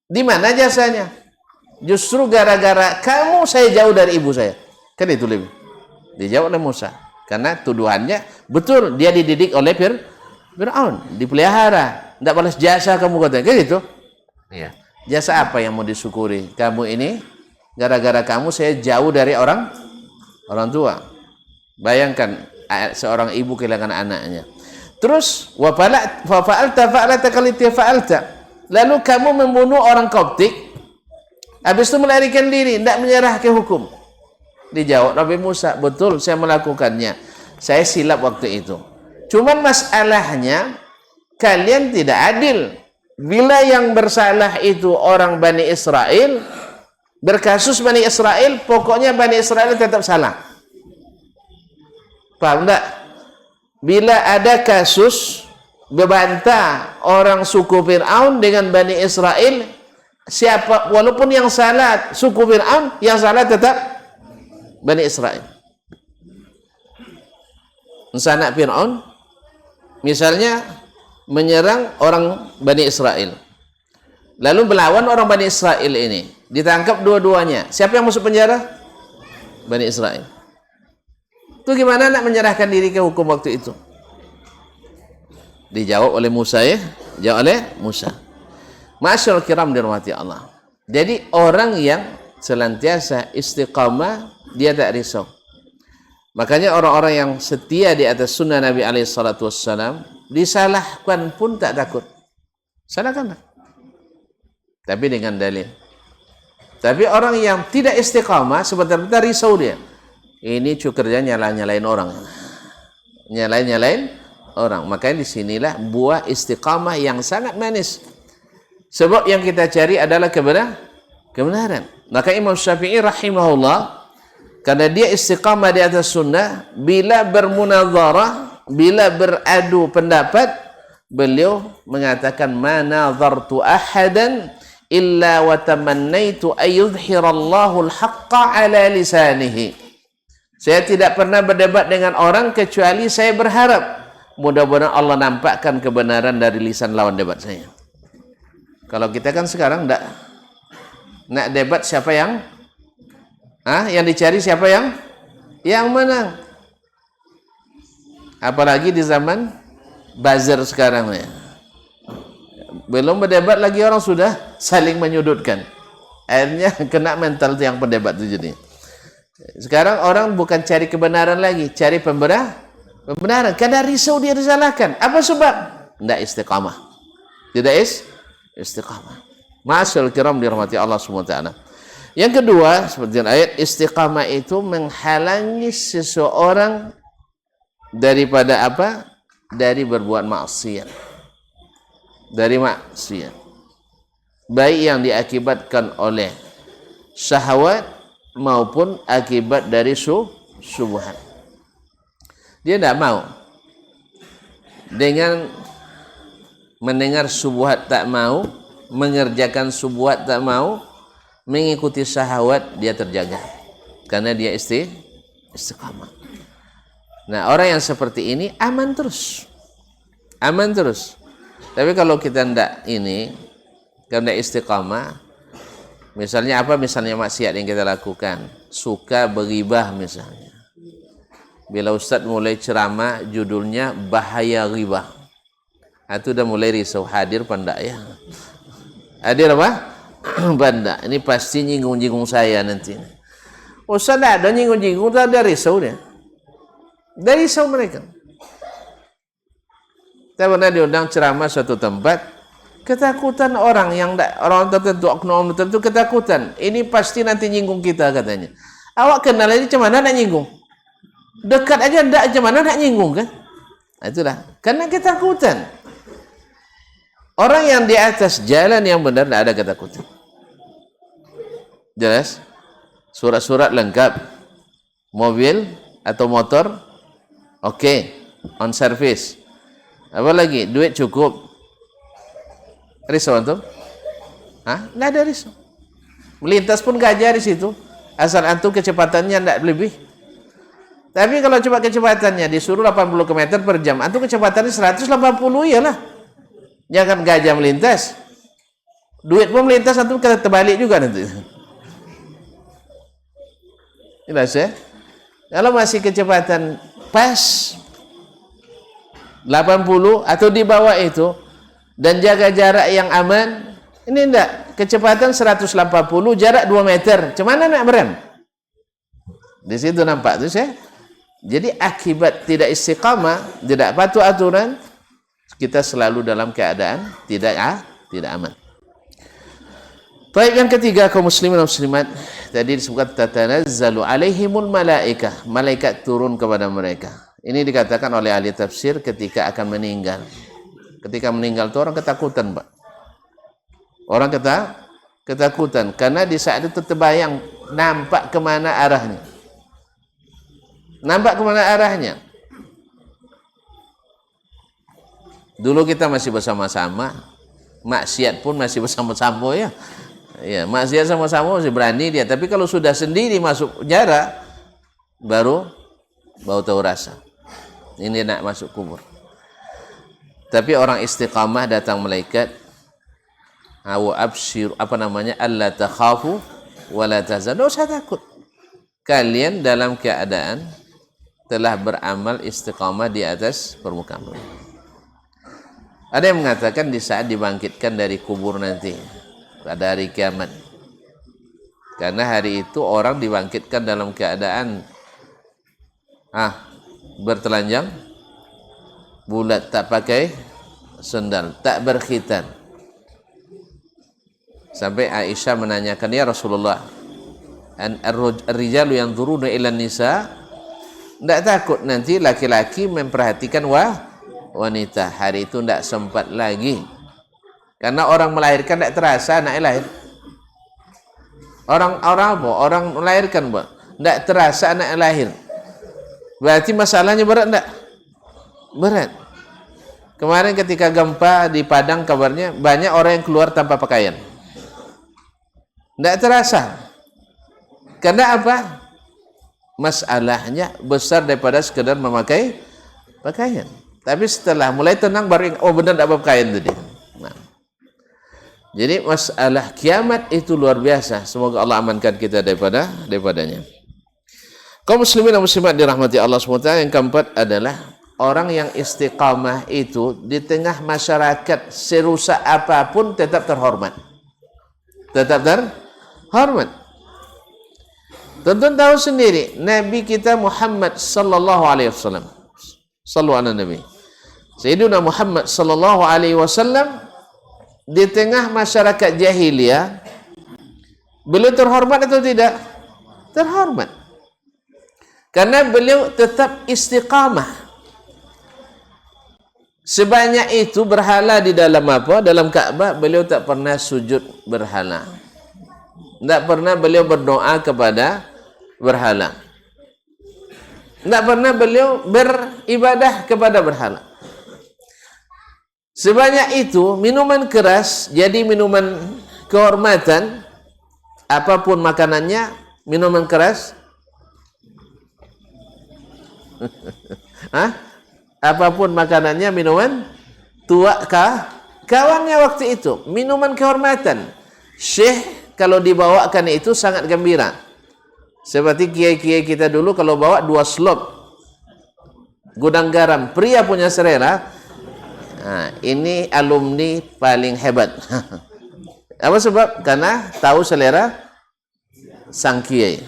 Di mana jasanya? Justru gara-gara kamu saya jauh dari ibu saya. Kan itu lebih. Dijawab oleh Musa. Karena tuduhannya betul dia dididik oleh Fir'aun, dipelihara. Tidak balas jasa kamu katanya. Kan gitu. Iya. Jasa apa yang mau disyukuri? Kamu ini gara-gara kamu saya jauh dari orang tua. Bayangkan seorang ibu kehilangan anaknya. Terus lalu kamu membunuh orang Koptik, habis itu melarikan diri, tidak menyerah ke hukum. Dijawab Nabi Musa, betul saya melakukannya, saya silap waktu itu. Cuman masalahnya kalian tidak adil. Bila yang bersalah itu orang Bani Israel, berkasus Bani Israel, pokoknya Bani Israel tetap salah. Paham tak? Bila ada kasus berbantah orang suku Fir'aun dengan Bani Israel, siapa walaupun yang salah suku Fir'aun, yang salah tetap Bani Israel. Anak Fir'aun misalnya menyerang orang Bani Israel, lalu melawan orang Bani Israel ini, ditangkap dua-duanya, siapa yang masuk penjara? Bani Israel. Itu gimana nak menyerahkan diri ke hukum waktu itu? Dijawab oleh Musa ya, dijawab oleh Musa. Ma'asyiral kiram dirahmati Allah. Jadi orang yang senantiasa istiqamah dia tak risau. Makanya orang-orang yang setia di atas sunnah Nabi SAW disalahkan pun tak takut. Salahkanlah, tapi dengan dalil. Tapi orang yang tidak istiqamah sebentar-bentar risau dia. Ini cukernya nyalain orang. Nyalain orang. Makanya disinilah buah istiqamah yang sangat manis. Sebab yang kita cari adalah kebenaran. Maka Imam Syafi'i rahimahullah, karena dia istiqamah di atas sunnah, bila bermunadharah, bila beradu pendapat, beliau mengatakan, ma nadhartu ahadan illa wa tamannaitu ayyudhhirallahu al-haqqa ala lisanihi. Saya tidak pernah berdebat dengan orang kecuali saya berharap mudah-mudahan Allah nampakkan kebenaran dari lisan lawan debat saya. Kalau kita kan sekarang nak debat siapa yang dicari siapa yang menang. Apalagi di zaman buzzer sekarang ya. Belum berdebat lagi orang sudah saling menyudutkan. Akhirnya kena mental yang pendebat itu jadi. Sekarang orang bukan cari kebenaran lagi, cari pembenaran. Kadang risau dia disalahkan. Apa sebab? Tidak istiqamah. Tidak istiqamah. Ma'asyiral kiram dirahmati Allah SWT. Yang kedua, seperti ayat, istiqamah itu menghalangi seseorang daripada apa? Dari berbuat maksiat. Dari maksiat. Baik yang diakibatkan oleh syahwat maupun akibat dari syubhat. Dia tidak mau dengan mendengar syubhat, tak mau mengerjakan syubhat, tak mau mengikuti syahwat, dia terjaga karena dia istiqamah. Nah, orang yang seperti ini aman terus. Tapi kalau kita tidak istiqamah, misalnya apa? Misalnya maksiat yang kita lakukan, suka berghibah misalnya. Bila Ustaz mulai ceramah judulnya bahaya ghibah, itu udah mulai risau, hadir pandak ya. Hadir apa? Pandak. Ini pasti nyinggung-nyinggung saya nanti. Ustaz ada nyinggung-nyinggung, tak ada risau dia. Dari risau mereka. Saya pernah diundang ceramah suatu tempat, ketakutan orang tertentu, oknum tertentu ketakutan. Ini pasti nanti nyinggung kita katanya. Awak kenal aja macam mana nak nyinggung? Dekat aja ndak macam mana nak nyinggung kan? Nah, itulah. Karena ketakutan. Orang yang di atas jalan yang benar tidak ada ketakutan. Jelas? Surat-surat lengkap. Mobil atau motor Oke, on service. Apa lagi? Duit cukup. Risau antum? Hah? Nggak ada risau. Melintas pun gajah di situ. Asal antum kecepatannya nggak lebih. Tapi kalau coba kecepatannya disuruh 80 km per jam, antum kecepatannya 180, iyalah. Jangan gajah melintas. Duit pun melintas, antum kena terbalik juga nanti. Jelas ya? Kalau masih kecepatan pas 80 atau di bawah itu dan jaga jarak yang aman, ini enggak, kecepatan 180, jarak 2 meter, cuman nak berem? Di situ nampak tuh saya. Jadi akibat tidak istiqamah, tidak patuh aturan, kita selalu dalam keadaan tidak aman. Baik, yang ketiga, kaum muslimin dan muslimat, tadi disebutkan tatanazzalu alaihimul malaikah, malaikat turun kepada mereka. Ini dikatakan oleh ahli tafsir ketika akan meninggal. Ketika meninggal itu orang ketakutan, Pak. Orang ketakutan karena di saat itu terbayang nampak kemana arahnya. Nampak kemana arahnya. Dulu kita masih bersama-sama, maksiat pun masih bersama-sama ya. Ya, maksiat sama-sama masih berani dia, tapi kalau sudah sendiri masuk penjara baru tahu rasa. Ini nak masuk kubur. Tapi orang istiqamah datang malaikat, wa absyir, alla takhafu wa la tahzanu, tidak usah takut. Kalian dalam keadaan telah beramal istiqamah di atas permukaan bumi. Ada yang mengatakan di saat dibangkitkan dari kubur nanti pada hari kiamat. Karena hari itu orang dibangkitkan dalam keadaan bertelanjang bulat, tak pakai sendal, tak berkhitan. Sampai Aisyah menanyakan, ya Rasulullah, ar-rijalu yanzuruna ila nisa, tidak takut nanti laki-laki memperhatikan wanita? Hari itu tidak sempat lagi. Karena orang melahirkan tidak terasa anak lahir. Orang melahirkan, tidak terasa anak lahir. Berarti masalahnya berat enggak? Berat. Kemarin ketika gempa di Padang kabarnya banyak orang yang keluar tanpa pakaian. Tidak terasa. Karena apa? Masalahnya besar daripada sekedar memakai pakaian. Tapi setelah mulai tenang baru benar tidak pakaian tadi. Jadi masalah kiamat itu luar biasa. Semoga Allah amankan kita daripadanya. Kaum muslimin dan muslimat dirahmati Allah SWT, yang keempat adalah orang yang istiqamah itu di tengah masyarakat serusak apapun tetap terhormat. Tetap terhormat. Tentu tahu sendiri Nabi kita Muhammad sallallahu alaihi wasallam. Sallu ala Nabi. Sayyidina Muhammad sallallahu alaihi wasallam di tengah masyarakat jahiliyah, beliau terhormat atau tidak? Terhormat. Karena beliau tetap istiqamah. Sebanyak itu berhala di dalam apa? Dalam Ka'bah, beliau tak pernah sujud berhala. Tak pernah beliau berdoa kepada berhala. Tak pernah beliau beribadah kepada berhala. Sebanyak itu, minuman keras jadi minuman kehormatan, apapun makanannya, minuman keras. Apapun makanannya, minuman tua kawannya waktu itu, minuman kehormatan. Syekh kalau dibawakan itu sangat gembira. Seperti kiai-kiai kita dulu kalau bawa 2 slop gudang garam, pria punya selera. Ini alumni paling hebat. Apa sebab? Karena tahu selera sang kiai.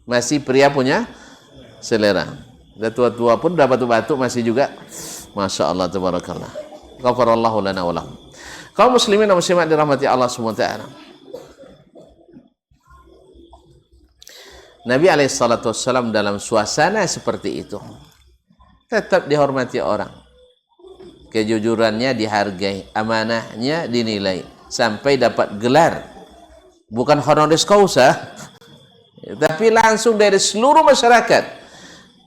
Masih pria punya selera. Dan tua-tua pun dah batuk-batuk masih juga. Masya Allah, tabarakallah. Ghafarallahu lana wa lahum. Kaum muslimin dan muslimat dirahmati Allah SWT. Nabi SAW dalam suasana seperti itu tetap dihormati orang. Kejujurannya dihargai, amanahnya dinilai, sampai dapat gelar. Bukan honoris causa, tapi langsung dari seluruh masyarakat.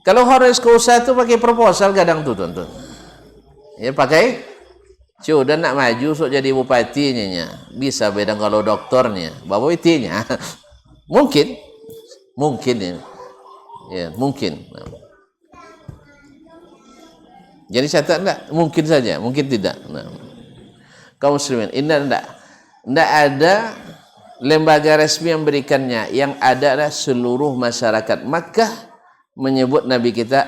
Kalau honoris causa itu pakai proposal kadang tuh tuan. Ya pakai sudah nak maju sok jadi bupatinya nya. Bisa beda kalau doktornya, bawa itinya. Mungkin ya. Ya, mungkin. Jadi saya tak enggak, mungkin saja, mungkin tidak. Nah. Kaum muslimin, ini enggak ada lembaga resmi yang berikannya. Yang ada adalah seluruh masyarakat Makkah menyebut Nabi kita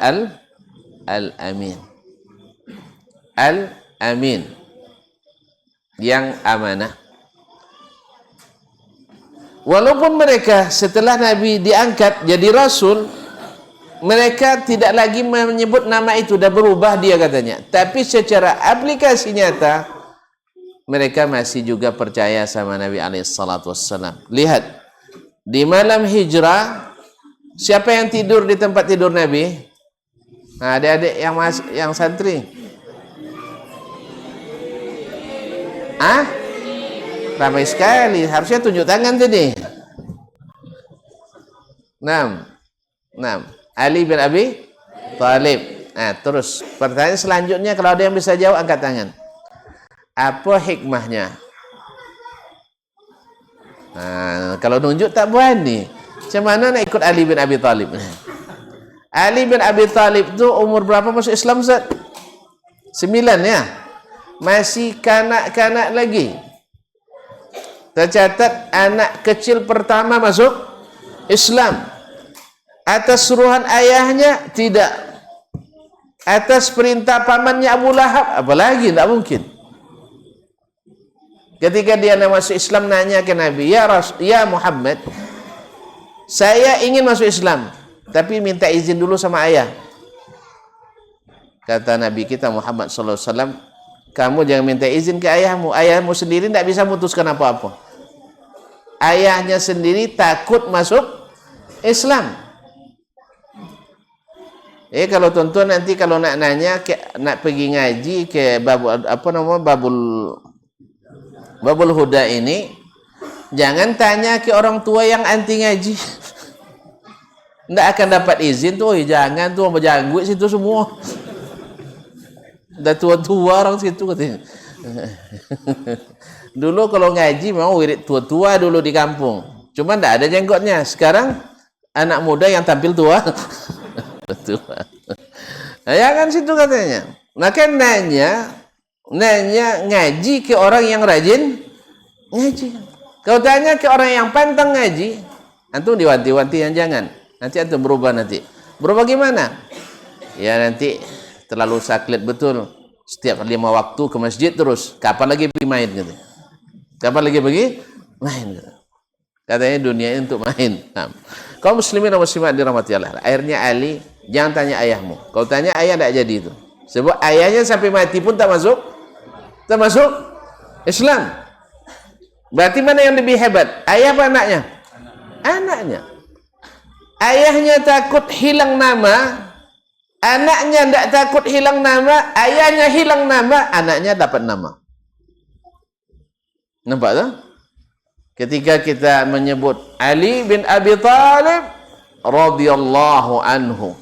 Al-Amin. Al-Amin. Yang amanah. Walaupun mereka setelah Nabi diangkat jadi Rasul, mereka tidak lagi menyebut nama itu, dah berubah dia katanya. Tapi secara aplikasi nyata, mereka masih juga percaya sama Nabi SAW. Lihat, di malam hijrah, siapa yang tidur di tempat tidur Nabi? Nah, adik-adik yang santri. Ramai sekali, harusnya tunjuk tangan tadi. 6. Ali bin Abi Thalib. Nah, terus pertanyaan selanjutnya, kalau ada yang bisa jawab angkat tangan. Apa hikmahnya? Nah, kalau nunjuk tak berani. Macam mana nak ikut Ali bin Abi Thalib? Ali bin Abi Thalib tu umur berapa masuk Islam, Ustaz? 9 ya? Masih kanak-kanak lagi. Tercatat anak kecil pertama masuk Islam. Atas suruhan ayahnya? Tidak. Atas perintah pamannya Abu Lahab? Apalagi, tidak mungkin. Ketika dia nak masuk Islam, nanya ke Nabi, Ya Muhammad, saya ingin masuk Islam, tapi minta izin dulu sama ayah. Kata Nabi kita Muhammad SAW, kamu jangan minta izin ke ayahmu. Ayahmu sendiri tidak bisa memutuskan apa-apa. Ayahnya sendiri takut masuk Islam. Kalau tuan-tuan nanti kalau nak nanya, nak pergi ngaji ke Babul Huda ini, jangan tanya ke orang tua yang anti ngaji. Tidak akan dapat izin tuh. Jangan tuh, berjanggut situ semua. Dah tua-tua orang situ katanya. Dulu kalau ngaji memang wirid tua-tua dulu di kampung. Cuma tidak ada jenggotnya. Sekarang anak muda yang tampil tua. Tua. Nah, ya kan situ katanya. Maka nanya ngaji ke orang yang rajin ngaji. Kau tanya ke orang yang pantang ngaji, antum diwanti-wanti yang jangan. Nanti antum berubah nanti. Berubah gimana? Ya nanti terlalu saklit betul. Setiap 5 waktu ke masjid terus. Kapan lagi pergi main gitu. Kapan lagi pergi main gitu. Katanya dunia ini untuk main. Nah, kaum muslimin dan muslimat dirahmati Allah. Akhirnya Ali, jangan tanya ayahmu. Kau tanya ayah tidak jadi itu. Sebab ayahnya sampai mati pun tak masuk Islam. Berarti mana yang lebih hebat? Ayah apa anaknya? Anaknya. Ayahnya takut hilang nama, anaknya tidak takut hilang nama. Ayahnya hilang nama, anaknya dapat nama. Nampak tak? Ketika kita menyebut Ali bin Abi Thalib radhiyallahu anhu,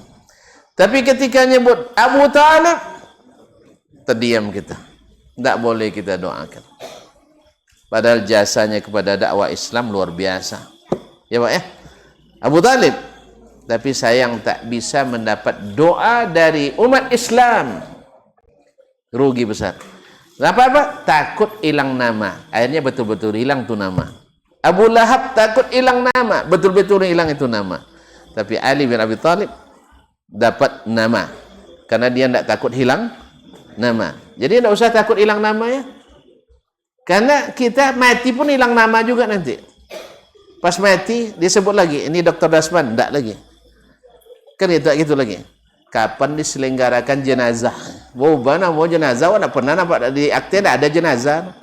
tapi ketika menyebut Abu Talib, terdiam kita. Tidak boleh kita doakan. Padahal jasanya kepada dakwah Islam luar biasa. Ya Pak ya? Abu Talib. Tapi sayang tak bisa mendapat doa dari umat Islam. Rugi besar. Apa-apa? Takut hilang nama. Akhirnya betul-betul hilang tu nama. Abu Lahab takut hilang nama. Betul-betul hilang itu nama. Tapi Ali bin Abi Thalib dapat nama. Karena dia tidak takut hilang nama. Jadi tidak usah takut hilang nama ya. Karena kita mati pun hilang nama juga nanti. Pas mati disebut lagi, ini Dr. Dasman, tidak lagi. Kan itu gitu lagi. Kapan diselenggarakan jenazah? Mana mau jenazah? Tidak pernah nampak di akte tidak ada jenazah.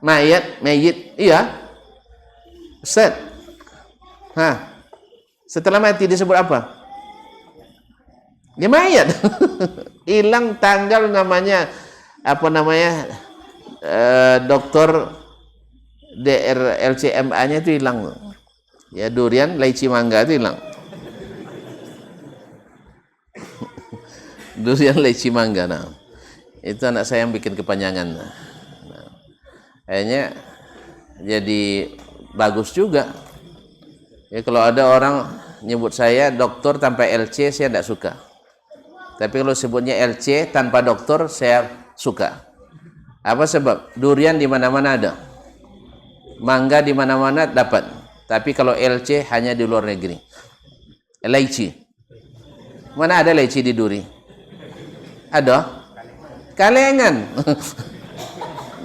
Mayit, iya. Ustaz. Setelah mati disebut apa? Dia mayat. Hilang tanggal namanya dokter DRLCMA-nya itu hilang. Ya durian, laici mangga itu hilang. Durian, leci, mangga. Nah, itu anak saya yang bikin kepanjangan. Nah, akhirnya jadi bagus juga. Ya, kalau ada orang nyebut saya doktor tanpa LC, saya tidak suka. Tapi kalau sebutnya LC tanpa doktor, saya suka. Apa sebab? Durian di mana-mana ada. Mangga di mana-mana dapat. Tapi kalau LC hanya di luar negeri. Leci. Mana ada leci di duri? Ada? Kalengan.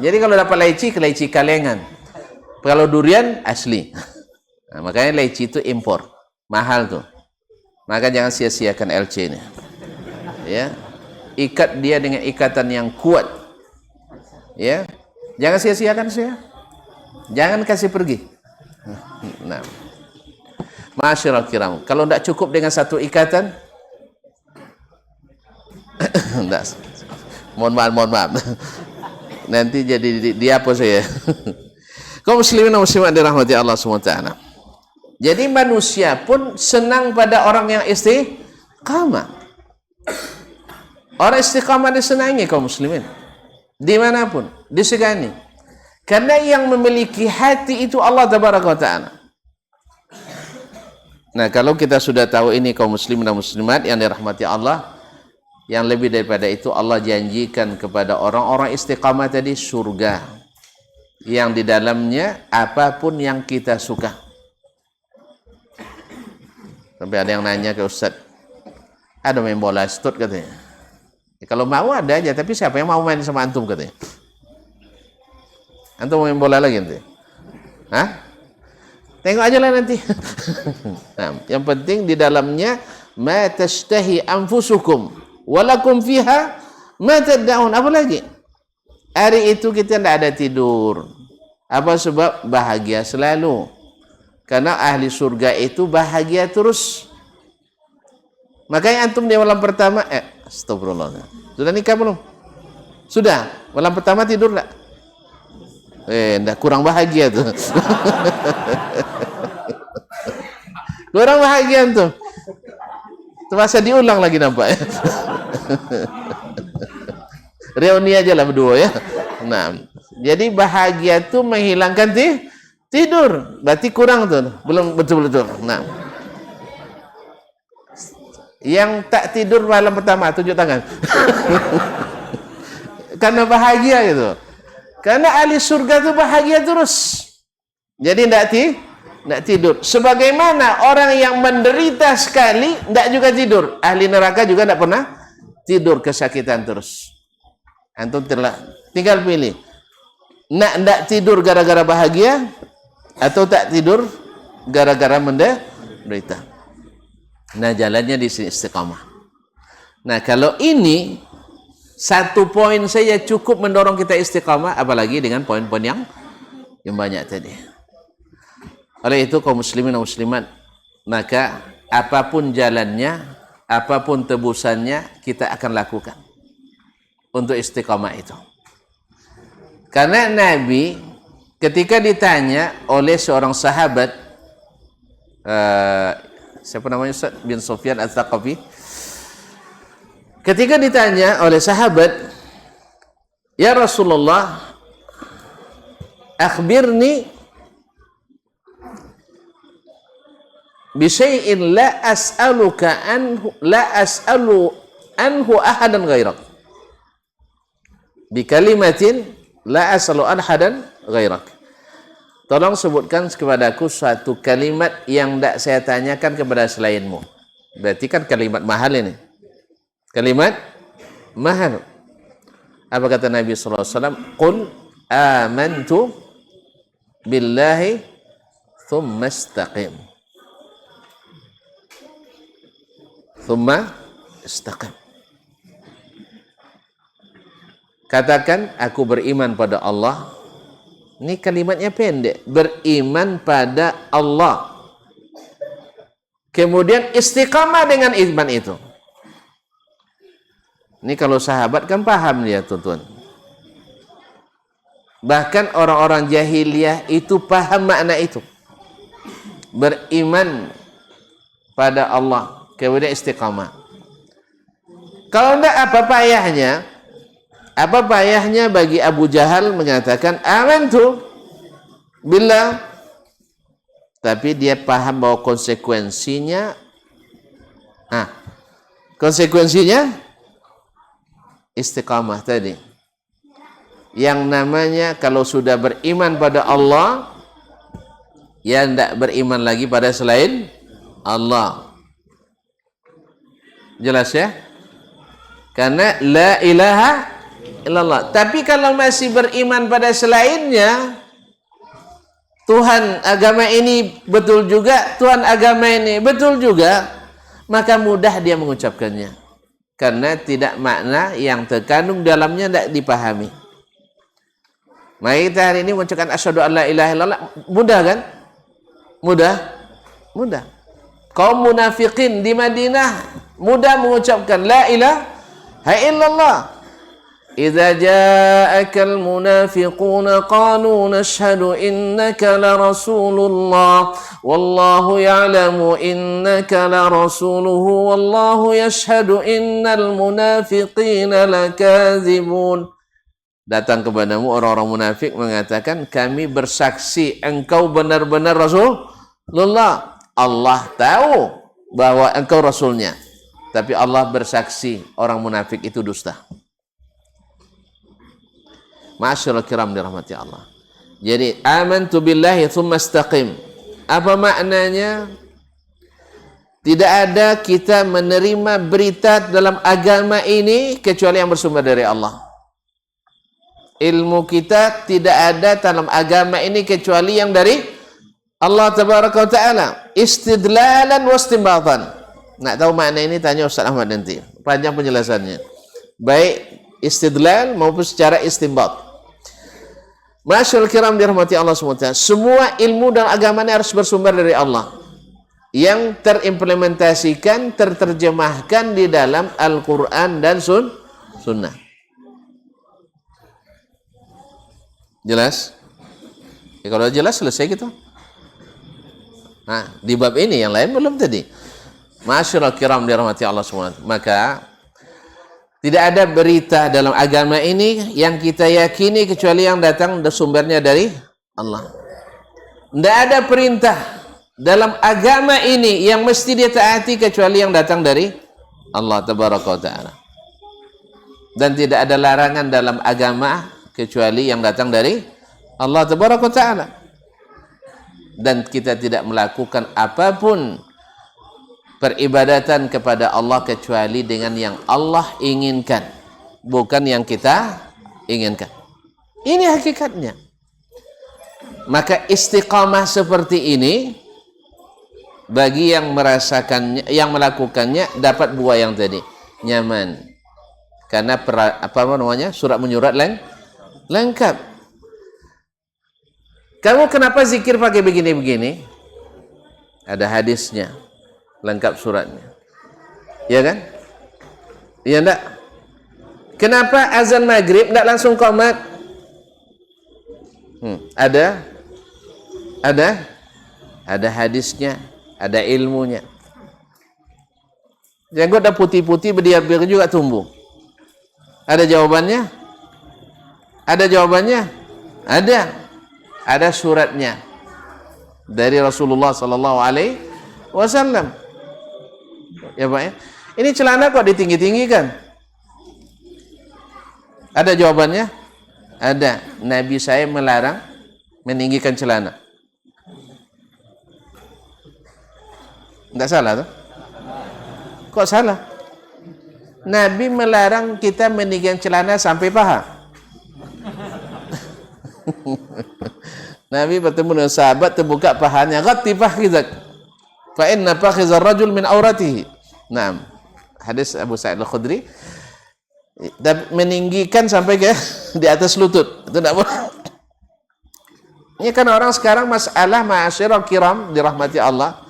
Jadi kalau dapat leci kalengan. Kalau durian asli. Nah, makanya leci itu impor. Mahal tuh. Maka jangan sia-siakan LC ini. Ya. Ikat dia dengan ikatan yang kuat. Ya. Jangan sia-siakan saya. Jangan kasih pergi. Nah. Masyaallah kiram. Kalau tidak cukup dengan satu ikatan, enggak. Mohon maaf. Nanti jadi dia apa saya? Kaum muslimin dan muslimat dirahmati Allah SWT. Jadi manusia pun senang pada orang yang istiqamah. Orang istiqamah disenangi kaum muslimin. Dimanapun, disegani. Karena yang memiliki hati itu Allah Tabaraka wa Ta'ala. Nah, kalau kita sudah tahu ini kaum muslimin dan muslimat yang dirahmati Allah, yang lebih daripada itu Allah janjikan kepada orang-orang istiqamah tadi surga yang di dalamnya apapun yang kita suka. Sampai ada yang nanya ke Ustaz, ada main bola stut katanya. Ya, kalau mau ada aja, tapi siapa yang mau main sama antum katanya? Antum mau main bola lagi nanti? Hah? Tengok aja lah nanti. Nah, yang penting di dalamnya ma tashtahi anfusukum walakum fiha ma tad'un. Apa lagi? Hari itu kita tidak ada tidur. Apa sebab? Bahagia selalu. Karena ahli surga itu bahagia terus. Makanya antum di malam pertama astagfirullah. Sudah nikah belum? Sudah. Malam pertama tidur enggak? Enggak, kurang bahagia tuh. Kurang bahagia tuh. Terpaksa diulang lagi nampaknya. Reuni aja lah berdua ya. Nah, jadi bahagia tuh menghilangkan tidur. Berarti kurang tuh. Belum betul-betul. Nah. Yang tak tidur malam pertama tunjuk tangan. Karena bahagia gitu. Karena ahli surga itu bahagia terus. Jadi tidak tidur. Sebagaimana orang yang menderita sekali tidak juga tidur. Ahli neraka juga tidak pernah tidur, kesakitan terus. Antum tinggal pilih. Tidak tidur gara-gara bahagia atau tak tidur gara-gara menderita. Nah, jalannya di sini istiqamah. Nah, kalau ini satu poin saja cukup mendorong kita istiqamah, apalagi dengan poin-poin yang banyak tadi. Oleh itu kaum muslimin dan muslimat, maka apapun jalannya, apapun tebusannya, kita akan lakukan untuk istiqamah itu. Karena Nabi ketika ditanya oleh seorang sahabat, siapa namanya, Ustaz bin Sufyan Ats-Tsaqafi, ketika ditanya oleh sahabat, ya Rasulullah, akhbirni bisyai'in la as'alu anhu ahadan ghairak, bi kalimatin la as'alu ahadan ghairak. Tolong sebutkan kepadaku suatu kalimat yang tidak saya tanyakan kepada selainmu. Berarti kan kalimat mahal ini. Kalimat mahal. Apa kata Nabi SAW? Qul amantu billahi thumma istaqim. Thumma istaqim. Katakan, aku beriman pada Allah. Ini kalimatnya pendek. Beriman pada Allah. Kemudian istiqamah dengan iman itu. Ini kalau sahabat kan paham dia, tuan-tuan. Bahkan orang-orang jahiliyah itu paham makna itu. Beriman pada Allah, kemudian istiqamah. Kalau tidak, apa payahnya? Apa payahnya bagi Abu Jahal mengatakan amantu billah, tapi dia paham bahwa konsekuensinya istiqamah tadi. Yang namanya kalau sudah beriman pada Allah, ya tidak beriman lagi pada selain Allah. Jelas ya? Karena la ilaha illallah. Tapi kalau masih beriman pada selainnya, Tuhan agama ini betul juga, Tuhan agama ini betul juga, maka mudah dia mengucapkannya. Karena tidak makna yang terkandung dalamnya tidak dipahami. Maka kita hari ini mengucapkan asyhadu an la ilaha illallah, mudah kan? Mudah. Kaum munafikin di Madinah mudah mengucapkan la ilaha illallah. Idza ja'akal munafiquna qalu nashhadu innaka la rasulullah wallahu ya'lamu innaka la rasuluhu wallahu yashhadu innal munafiqina lakadzibun. Datang kepadamu orang-orang munafik mengatakan, kami bersaksi engkau benar-benar Rasulullah. Allah tahu bahwa engkau Rasulnya, tapi Allah bersaksi orang munafik itu dusta. Ma'asyiral kiram dirahmati Allah. Jadi amantu billahi tsumma istaqim. Apa maknanya? Tidak ada kita menerima berita dalam agama ini kecuali yang bersumber dari Allah. Ilmu kita tidak ada dalam agama ini kecuali yang dari Allah tabaraka wa taala. Istidlalan wa istinbatan. Nak tahu makna ini tanya Ustaz Ahmad nanti. Panjang penjelasannya. Baik istidlal maupun secara istinbat. Masyaallah kiram dirahmati Allah SWT. Semua ilmu dan agama ini harus bersumber dari Allah, yang terimplementasikan, terterjemahkan di dalam Al-Quran dan Sunnah. Jelas? Ya, kalau jelas selesai gitu. Nah, di bab ini yang lain belum tadi. Masyaallah kiram dirahmati Allah SWT. Maka tidak ada berita dalam agama ini yang kita yakini kecuali yang datang sumbernya dari Allah. Tidak ada perintah dalam agama ini yang mesti dia taati kecuali yang datang dari Allah tabaraka wa taala. Dan tidak ada larangan dalam agama kecuali yang datang dari Allah tabaraka wa taala. Dan kita tidak melakukan apapun peribadatan kepada Allah kecuali dengan yang Allah inginkan, bukan yang kita inginkan. Ini hakikatnya. Maka istiqamah seperti ini bagi yang merasakannya, yang melakukannya dapat buah yang tadi, nyaman. Karena surat menyurat lengkap. Kamu kenapa zikir pakai begini-begini? Ada hadisnya. Lengkap suratnya. Ya kan? Ya enggak? Kenapa azan maghrib enggak langsung qomat? Ada hadisnya, ada ilmunya. Janggut ada putih-putih berdiam-diam juga tumbuh. Ada jawabannya? Ada jawabannya? Ada suratnya dari Rasulullah sallallahu alaihi wasallam. Ya Pak ya. Ini celana kok ditinggi-tinggikan? Ada jawabannya? Ada. Nabi saya melarang meninggikan celana. Enggak salah tuh? Kok salah? Nabi melarang kita meninggikan celana sampai paha. Nabi bertemu dengan sahabat, terbuka pahanya, ghatti fakhidhak fa inna fakhidhar rajul min auratihi. Nah, hadis Abu Sa'id Al-Khudri, meninggikan sampai ke di atas lutut. Itu tidak boleh. Ini kan orang sekarang masalah ma'asyiral kiram dirahmati Allah.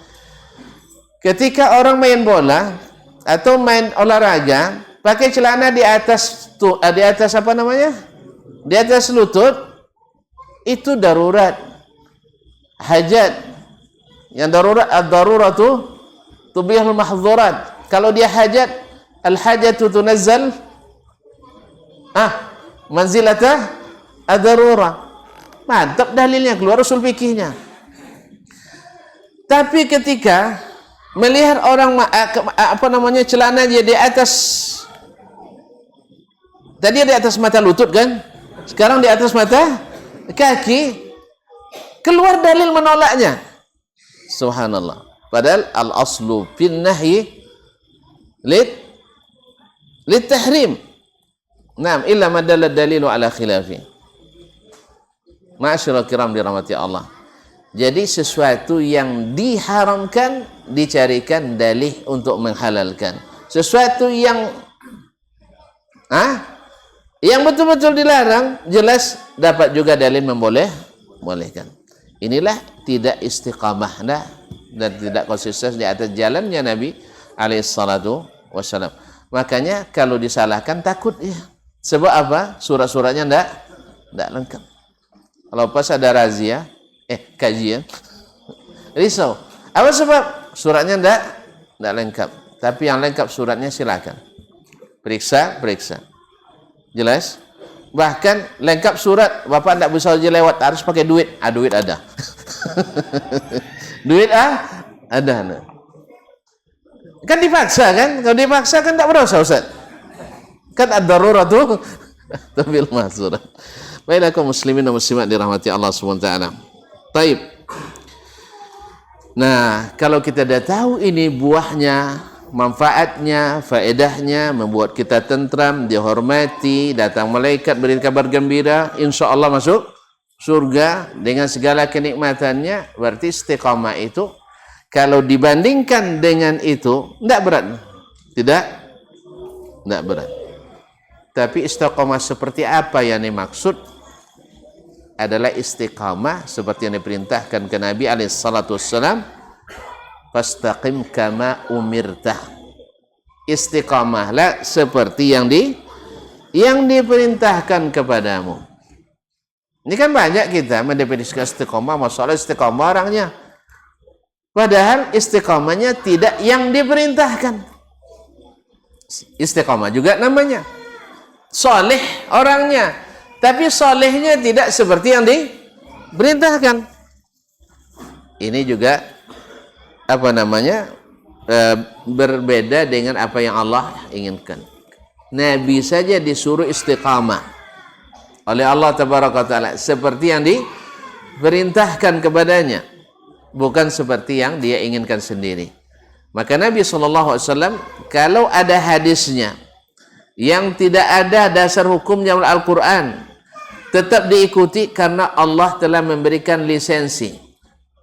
Ketika orang main bola atau main olahraga, pakai celana di atas apa namanya? Di atas lutut, itu darurat. Hajat. Yang darurat, ad-daruratu tubihul mahdzurat. Kalau dia hajat, al-hajatu tunazzal manzilata ad-darurah. Mantap dalilnya, keluar usul fikihnya. Tapi ketika melihat orang celana dia di atas, tadi di atas mata lutut kan, sekarang di atas mata kaki, keluar dalil menolaknya. Subhanallah. Padahal al-aslu fin nahyi lit tahrim. Naam, illa ma dalla dalilu ala khilafi. Ma'asyiral kiram dirahmati Allah. Jadi sesuatu yang diharamkan dicarikan dalih untuk menghalalkan. Sesuatu yang betul-betul dilarang jelas dapat juga dalil membolehkan. Inilah tidak istiqamah dan tidak konsisten di atas jalannya Nabi alaihi salatu wassalam. Makanya kalau disalahkan takut ya. Sebab apa? Surat-suratnya enggak lengkap. Kalau pas ada razia, kajian, risau. Apa sebab? Suratnya enggak lengkap. Tapi yang lengkap suratnya silakan. Periksa. Jelas? Bahkan lengkap surat, Bapak enggak bisa aja lewat, harus pakai duit. Duit ada. Duit ada. Kan dipaksa kan? Kalau dipaksa kan enggak berdosa, Ustaz. Kan ad-daruratu tabil mahzurat. Baiklah kaum muslimin dan muslimat dirahmati Allah SWT. Baik. Nah, kalau kita dah tahu ini buahnya, manfaatnya, faedahnya, membuat kita tentram, dihormati, datang malaikat beri kabar gembira, insya Allah masuk surga dengan segala kenikmatannya, berarti istiqamah itu kalau dibandingkan dengan itu tidak berat. Tidak berat. Tapi istiqamah seperti apa yang dimaksud adalah istiqamah seperti yang diperintahkan ke Nabi alaihissalam, fastaqim kama umirtah. Istiqamahlah seperti yang diperintahkan kepadamu. Ini kan banyak kita mendefinisikan istiqamah, masalah istiqamah orangnya. Padahal istiqamahnya tidak yang diperintahkan. Istiqamah juga namanya. Soleh orangnya, tapi solehnya tidak seperti yang diperintahkan. Ini juga berbeda dengan apa yang Allah inginkan. Nabi saja disuruh istiqamah oleh Allah Tabaraka Ta'ala seperti yang diperintahkan kepadanya, bukan seperti yang dia inginkan sendiri. Maka Nabi SAW kalau ada hadisnya yang tidak ada dasar hukumnya oleh Al-Quran, tetap diikuti karena Allah telah memberikan lisensi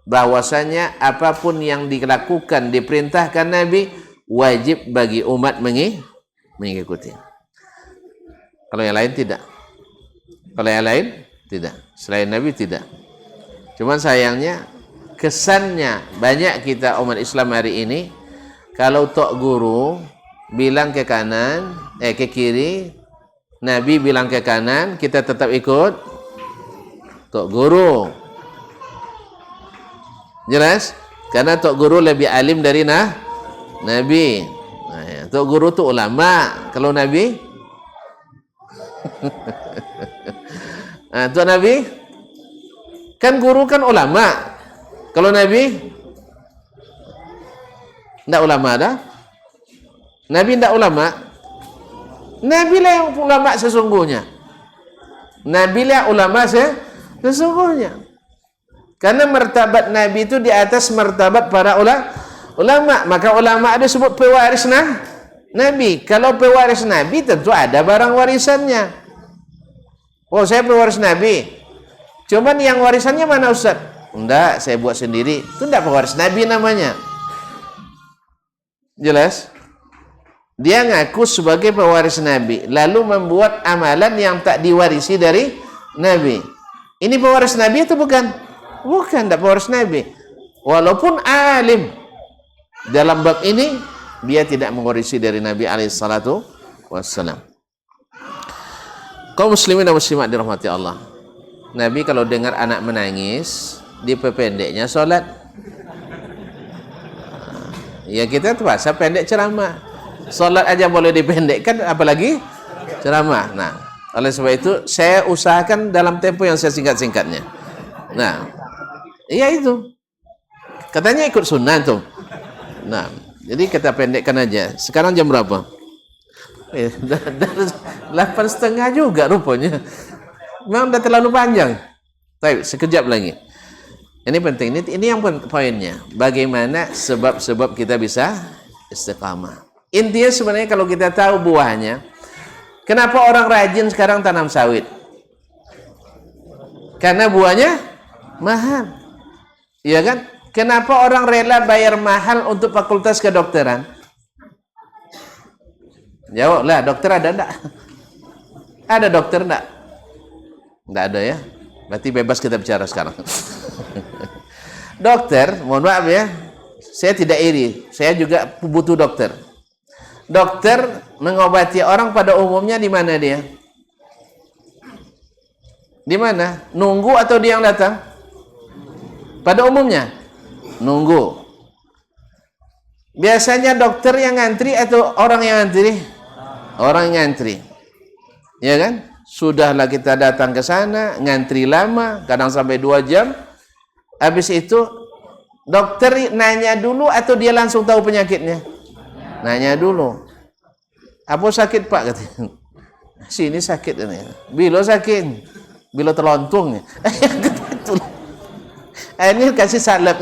bahwasanya apapun yang dilakukan, diperintahkan Nabi, wajib bagi umat mengikuti. Kalau yang lain tidak. Selain Nabi tidak. Cuman sayangnya kesannya banyak kita umat Islam hari ini, kalau tok guru bilang ke kanan, ke kiri, Nabi bilang ke kanan, kita tetap ikut tok guru. Jelas? Karena tok guru lebih alim dari Nabi. Tok guru tu ulama. Kalau Nabi tok Nabi kan guru kan ulama. Kalau Nabi enggak ulama dah. Nabi tidak ulama. Nabi lah yang ulama sesungguhnya. Nabi lah ulama sesungguhnya. Karena martabat Nabi itu di atas martabat para ulama. Maka ulama ada sebut pewaris Nabi. Kalau pewaris Nabi tentu ada barang warisannya. Oh, saya pewaris Nabi. Cuman yang warisannya mana Ustaz? Enggak, saya buat sendiri. Itu enggak pewaris Nabi namanya. Jelas? Dia ngaku sebagai pewaris Nabi, lalu membuat amalan yang tak diwarisi dari Nabi. Ini pewaris Nabi itu bukan? Bukan, tidak pewaris Nabi. Walaupun alim, dalam bab ini dia tidak mewarisi dari Nabi alaihissalatu wassalam. Kaum muslimin dan muslimat dirahmati Allah. Nabi kalau dengar anak menangis, diperpendeknya sholat. Ya kita terpaksa pendek ceramah. Salat aja boleh dipendekkan, apalagi ceramah. Nah, oleh sebab itu saya usahakan dalam tempo yang saya singkat-singkatnya. Nah, iya itu. Katanya ikut sunnah tuh. Nah, jadi kita pendekkan aja. Sekarang jam berapa? 8:30 juga rupanya. Memang udah terlalu panjang. Baik, sekejap lagi. Ini penting. Ini yang poinnya. Bagaimana sebab-sebab kita bisa istiqamah. Intinya sebenarnya kalau kita tahu buahnya, kenapa orang rajin sekarang tanam sawit? Karena buahnya mahal. Iya kan? Kenapa orang rela bayar mahal untuk fakultas kedokteran? Jawablah, dokter ada enggak? Ada dokter enggak? Enggak ada ya? Berarti bebas kita bicara sekarang. Dokter, mohon maaf ya, saya tidak iri. Saya juga butuh dokter. Dokter mengobati orang pada umumnya di mana dia? Di mana? Nunggu atau dia yang datang? Pada umumnya? Nunggu. Biasanya dokter yang ngantri atau orang yang ngantri? Orang yang ngantri. Ya kan? Sudahlah kita datang ke sana, ngantri lama, kadang sampai 2 jam. Habis itu dokter nanya dulu atau dia langsung tahu penyakitnya? Nanya dulu. Apa sakit Pak? Katanya. Sini sakit ini. Bilo sakit. Bilo terlontung. Ini kasih salep.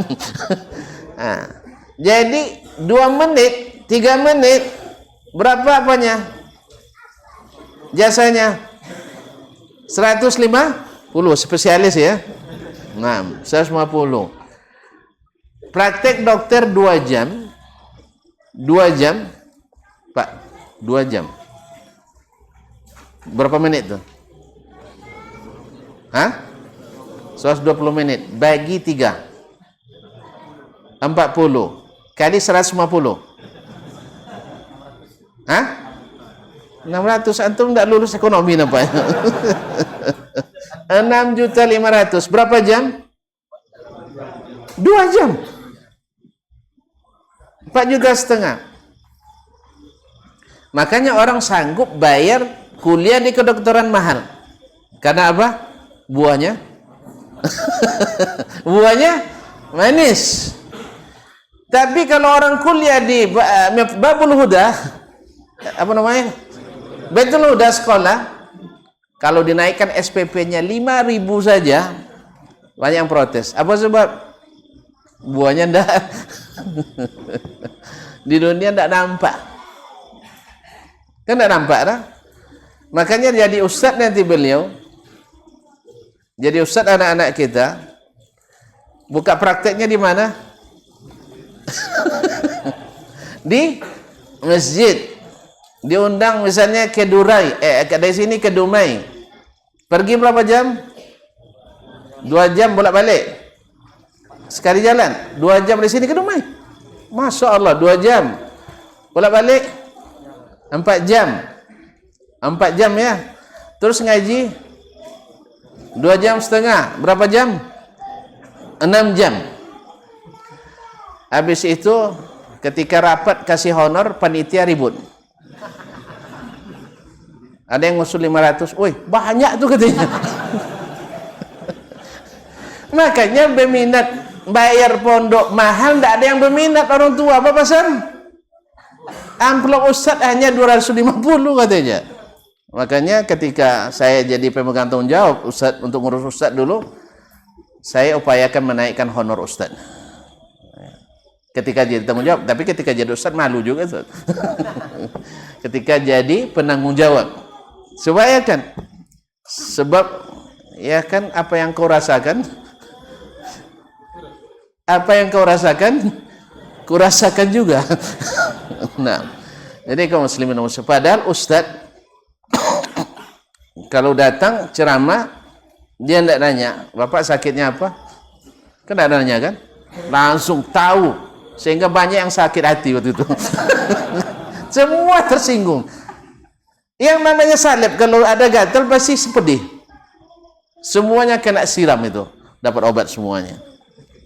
Nah, jadi 2 menit, 3 menit, berapa apanya? Jasanya 150, spesialis ya. Nah, 150. Praktek dokter 2 jam. 2 jam. Pak, 2 jam. Berapa menit tuh? Hah? 120 menit bagi 3. 40 kali 150. Hah? 600. Antum enggak lulus ekonomi nampaknya. 6.500.000. Berapa jam? 2 jam. 4,5 juta. Makanya orang sanggup bayar kuliah di kedokteran mahal. Karena apa? Buahnya buahnya manis. Tapi kalau orang kuliah di Babul Huda, apa namanya? Baitul Huda sekolah, kalau dinaikkan SPP-nya 5.000 saja, banyak yang protes. Apa sebab? Buahnya ndak di dunia ndak nampak. Kan ndak nampak dah. Makanya jadi ustaz nanti beliau, jadi ustaz anak-anak kita, buka prakteknya di mana? Di masjid. Diundang misalnya ke Durai, dari sini ke Dumai. Pergi berapa jam? 2 jam bolak-balik. Sekali jalan, 2 jam dari sini ke Dumai. Masya Allah, 2 jam. Bolak-balik 4 jam. 4 jam ya. Terus ngaji 2,5 jam. Berapa jam? 6 jam. Habis itu ketika rapat kasih honor, panitia ribut. Ada yang ngusul 500. Woi, banyak tuh katanya. Makanya berminat bayar pondok mahal, tidak ada yang berminat orang tua. Apa pasal? Amplop ustaz hanya 250 katanya. Makanya ketika saya jadi pemegang tanggung jawab ustaz, untuk ngurus ustaz dulu, saya upayakan menaikkan honor ustaz. Ketika jadi tanggung jawab, tapi ketika jadi ustaz malu juga ustaz. Ketika jadi penanggung jawab, supaya kan, sebab ya kan apa yang kau rasakan, apa yang kau rasakan, kurasakan juga. Nah, jadi kaum muslimin muslimat, padahal ustaz kalau datang ceramah dia tidak nanya, Bapak sakitnya apa? Kan tidak nanya kan? Langsung tahu, sehingga banyak yang sakit hati waktu itu. Semua tersinggung. Yang namanya salib, kalau ada gatal pasti pedih. Semuanya kena siram itu, dapat obat semuanya.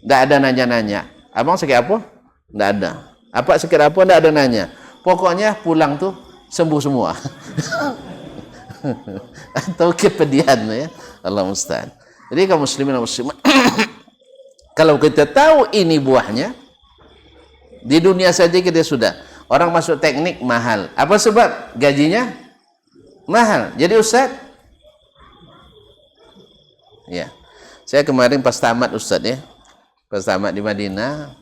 Tidak ada nanya-nanya. Abang sakit apa? Tidak ada. Apa sakit apa? Tidak ada nanya. Pokoknya pulang tuh sembuh semua. Atau kepedihan ya. Allah musta'an. Jadi kaum muslimin dan muslimat, kalau kita tahu ini buahnya, di dunia saja kita sudah. Orang masuk teknik mahal. Apa sebab? Gajinya mahal. Jadi Ustaz, ya, saya kemarin pas tamat Ustaz ya, pas tamat di Madinah,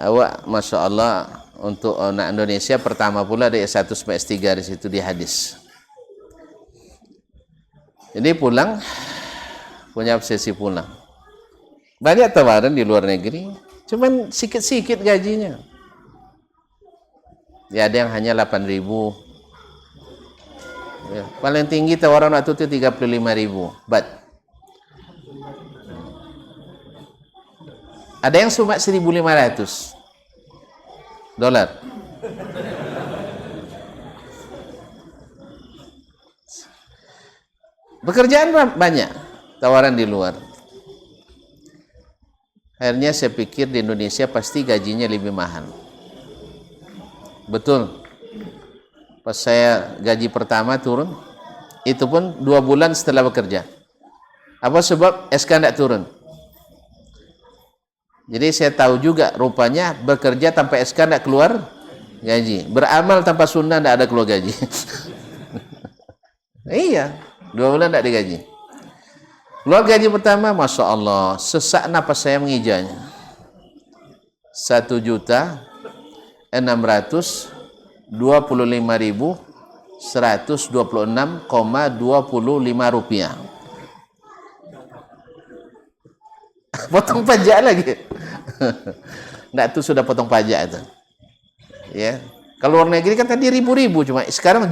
awak Masya Allah untuk anak Indonesia pertama pula ada S1 sampai S3 di situ di hadis. Jadi pulang, punya obsesi pulang. Banyak tawaran di luar negeri, cuman sikit-sikit gajinya. Ya ada yang hanya 8.000. Ya, paling tinggi tawaran waktu itu 35.000 baht. Ada yang cuma 1.500 dolar. Pekerjaan banyak, tawaran di luar. Akhirnya saya pikir di Indonesia pasti gajinya lebih mahal. Betul. Pas saya gaji pertama turun, itu pun 2 bulan setelah bekerja. Apa sebab SK tidak turun? Jadi saya tahu juga rupanya bekerja tanpa SK tidak keluar gaji. Beramal tanpa sunnah tidak ada keluar gaji. Iya, 2 bulan tidak digaji. Keluar gaji pertama, Masya Allah, sesak napas saya mengijanya. 1.625.126,25 rupiah. Potong pajak lagi. Nggak, itu sudah potong pajak itu. Ya. Kalau luar negeri kan tadi ribu-ribu, cuma sekarang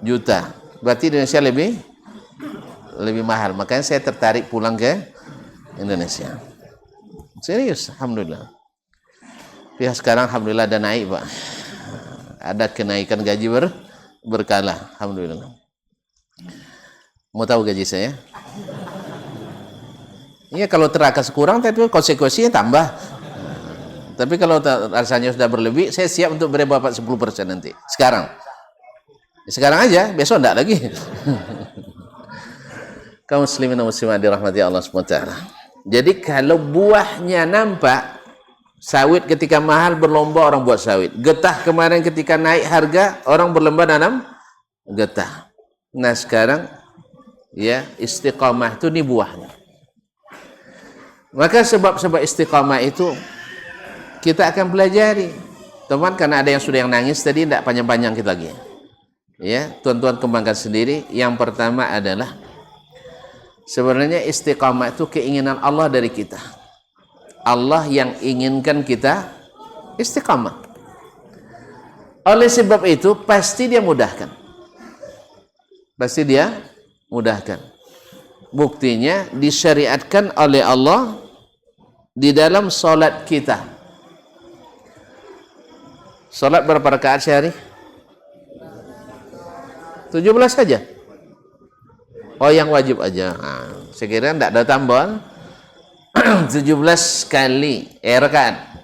juta. Berarti Indonesia lebih mahal. Makanya saya tertarik pulang ke Indonesia. Serius, alhamdulillah. Pihak sekarang alhamdulillah ada naik, Pak. Ada kenaikan gaji berkala, alhamdulillah. Mau tahu gaji saya? Iya, kalau terakas kurang tapi konsekuensinya tambah. Tapi kalau rasanya sudah berlebih, saya siap untuk beri Bapak 10% nanti. Sekarang aja, besok enggak lagi. Kaum muslimin dan muslimat dirahmati Allah SWT. Jadi kalau buahnya nampak, sawit ketika mahal berlomba orang buat sawit. Getah kemarin ketika naik harga, orang berlomba nanam getah. Nah sekarang, ya istiqamah itu nih buahnya. Maka sebab-sebab istiqamah itu kita akan pelajari. Teman, karena ada yang sudah yang nangis tadi, tidak panjang-panjang kita lagi. Ya, tuan-tuan kembangkan sendiri. Yang pertama adalah sebenarnya istiqamah itu keinginan Allah dari kita. Allah yang inginkan kita istiqamah. Oleh sebab itu pasti dia mudahkan. Pasti dia mudahkan. Buktinya disyariatkan oleh Allah di dalam solat kita. Solat berapa rakaat sehari? 17 saja. Oh, yang wajib aja. Nah, saya kira tidak ada tambahan. 17 kali rakaat.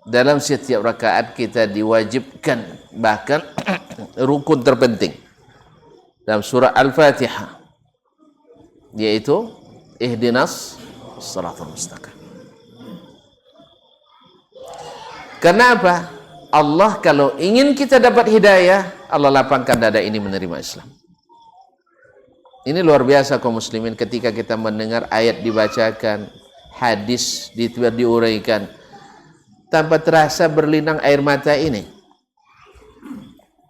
Dalam setiap rakaat kita diwajibkan, bahkan rukun terpenting dalam surah Al-Fatihah, yaitu ihdinas shiratal mustaqim. Kenapa? Allah kalau ingin kita dapat hidayah, Allah lapangkan dada ini menerima Islam. Ini luar biasa kaum muslimin, ketika kita mendengar ayat dibacakan, hadis diuraikan, tanpa terasa berlinang air mata ini.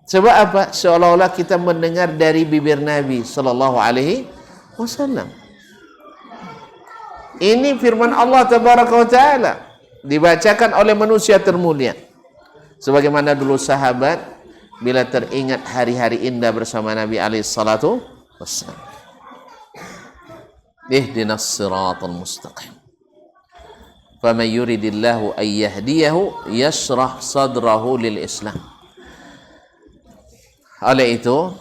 Sebab apa? Seolah-olah kita mendengar dari bibir Nabi sallallahu alaihi wasallam. Ini firman Allah tabaraka wa taala dibacakan oleh manusia termulia. Sebagaimana dulu sahabat bila teringat hari-hari indah bersama Nabi alaihi salatu wassalam. Ihdinas siratal mustaqim. Faman yuridillahu an yahdiyahu yashrah sadrahu lil Islam. Oleh itu,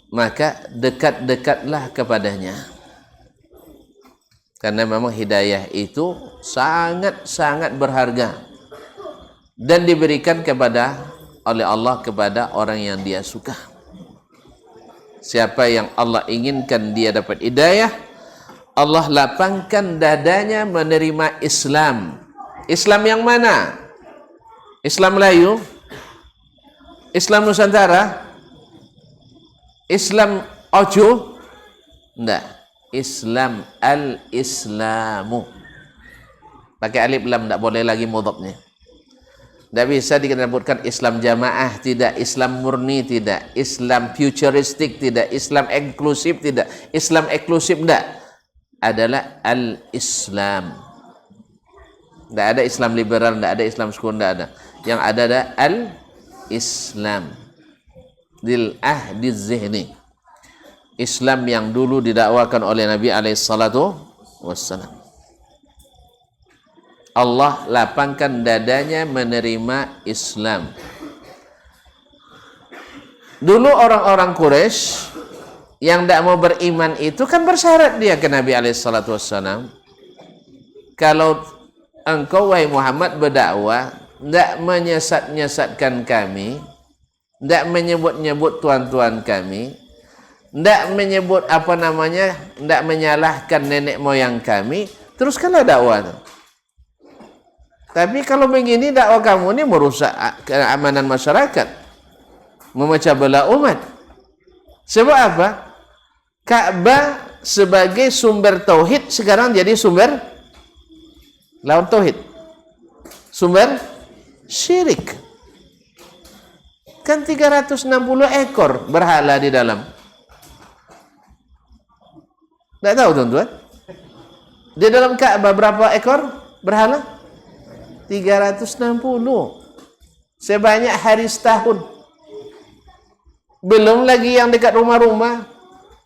maka dekat-dekatlah kepadanya. Karena memang hidayah itu sangat-sangat berharga. dan diberikan oleh Allah kepada orang yang dia suka. Siapa yang Allah inginkan dia dapat hidayah, Allah lapangkan dadanya menerima Islam. Islam yang mana? Islam Melayu? Islam Nusantara? Islam Ojo? Enggak. Islam al-Islamu. Pakai alif lam, enggak boleh lagi mudhafnya. Tidak bisa disebutkan Islam jamaah, tidak. Islam murni, tidak. Islam futuristik, tidak. Islam eksklusif, tidak. Islam eksklusif, tidak. Adalah al-Islam. Tidak ada Islam liberal, tidak ada Islam sekunder, tidak ada. Yang ada adalah al-Islam. Dil ahdi zihni. Islam yang dulu didakwakan oleh Nabi SAW. Allah lapangkan dadanya menerima Islam. Dulu orang-orang Quraisy yang tidak mau beriman itu kan bersyarat dia ke Nabi SAW. Kalau engkau wahai Muhammad berdakwah, tidak menyesat-nyesatkan kami, tidak menyebut-nyebut tuan-tuan kami, tidak menyebut tidak menyalahkan nenek moyang kami, teruskanlah dakwah. Tapi kalau begini dakwah kamu ini merusak keamanan masyarakat, memecah belah umat. Sebab apa? Ka'bah sebagai sumber tauhid sekarang jadi sumber lawan tauhid, sumber syirik. Kan 360 ekor berhala di dalam. Tidak tahu tuan-tuan? Di dalam Ka'bah berapa ekor berhala? 360. Sebanyak hari setahun. Belum lagi yang dekat rumah-rumah,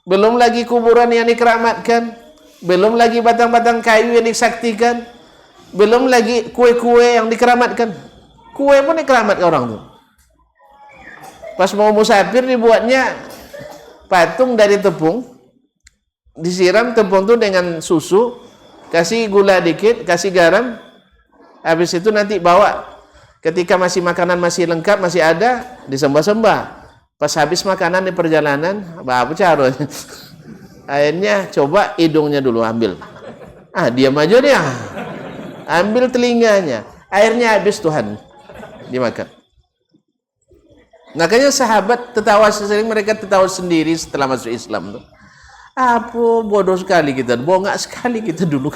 belum lagi kuburan yang dikeramatkan, belum lagi batang-batang kayu yang disaktikan, belum lagi kue-kue yang dikeramatkan. Kue pun dikeramatkan orang tuh. Pas mau musafir dibuatnya patung dari tepung, disiram tepung itu dengan susu, kasih gula dikit, kasih garam, habis itu nanti bawa, ketika makanan masih lengkap, masih ada, disembah-sembah. Pas habis makanan di perjalanan, apa caranya? Akhirnya coba hidungnya dulu ambil. Diam aja dia. Ambil telinganya. Akhirnya habis Tuhan dimakan. Makanya sahabat mereka tertawa sendiri setelah masuk Islam tuh. Apa bodoh sekali kita, bongak sekali kita dulu.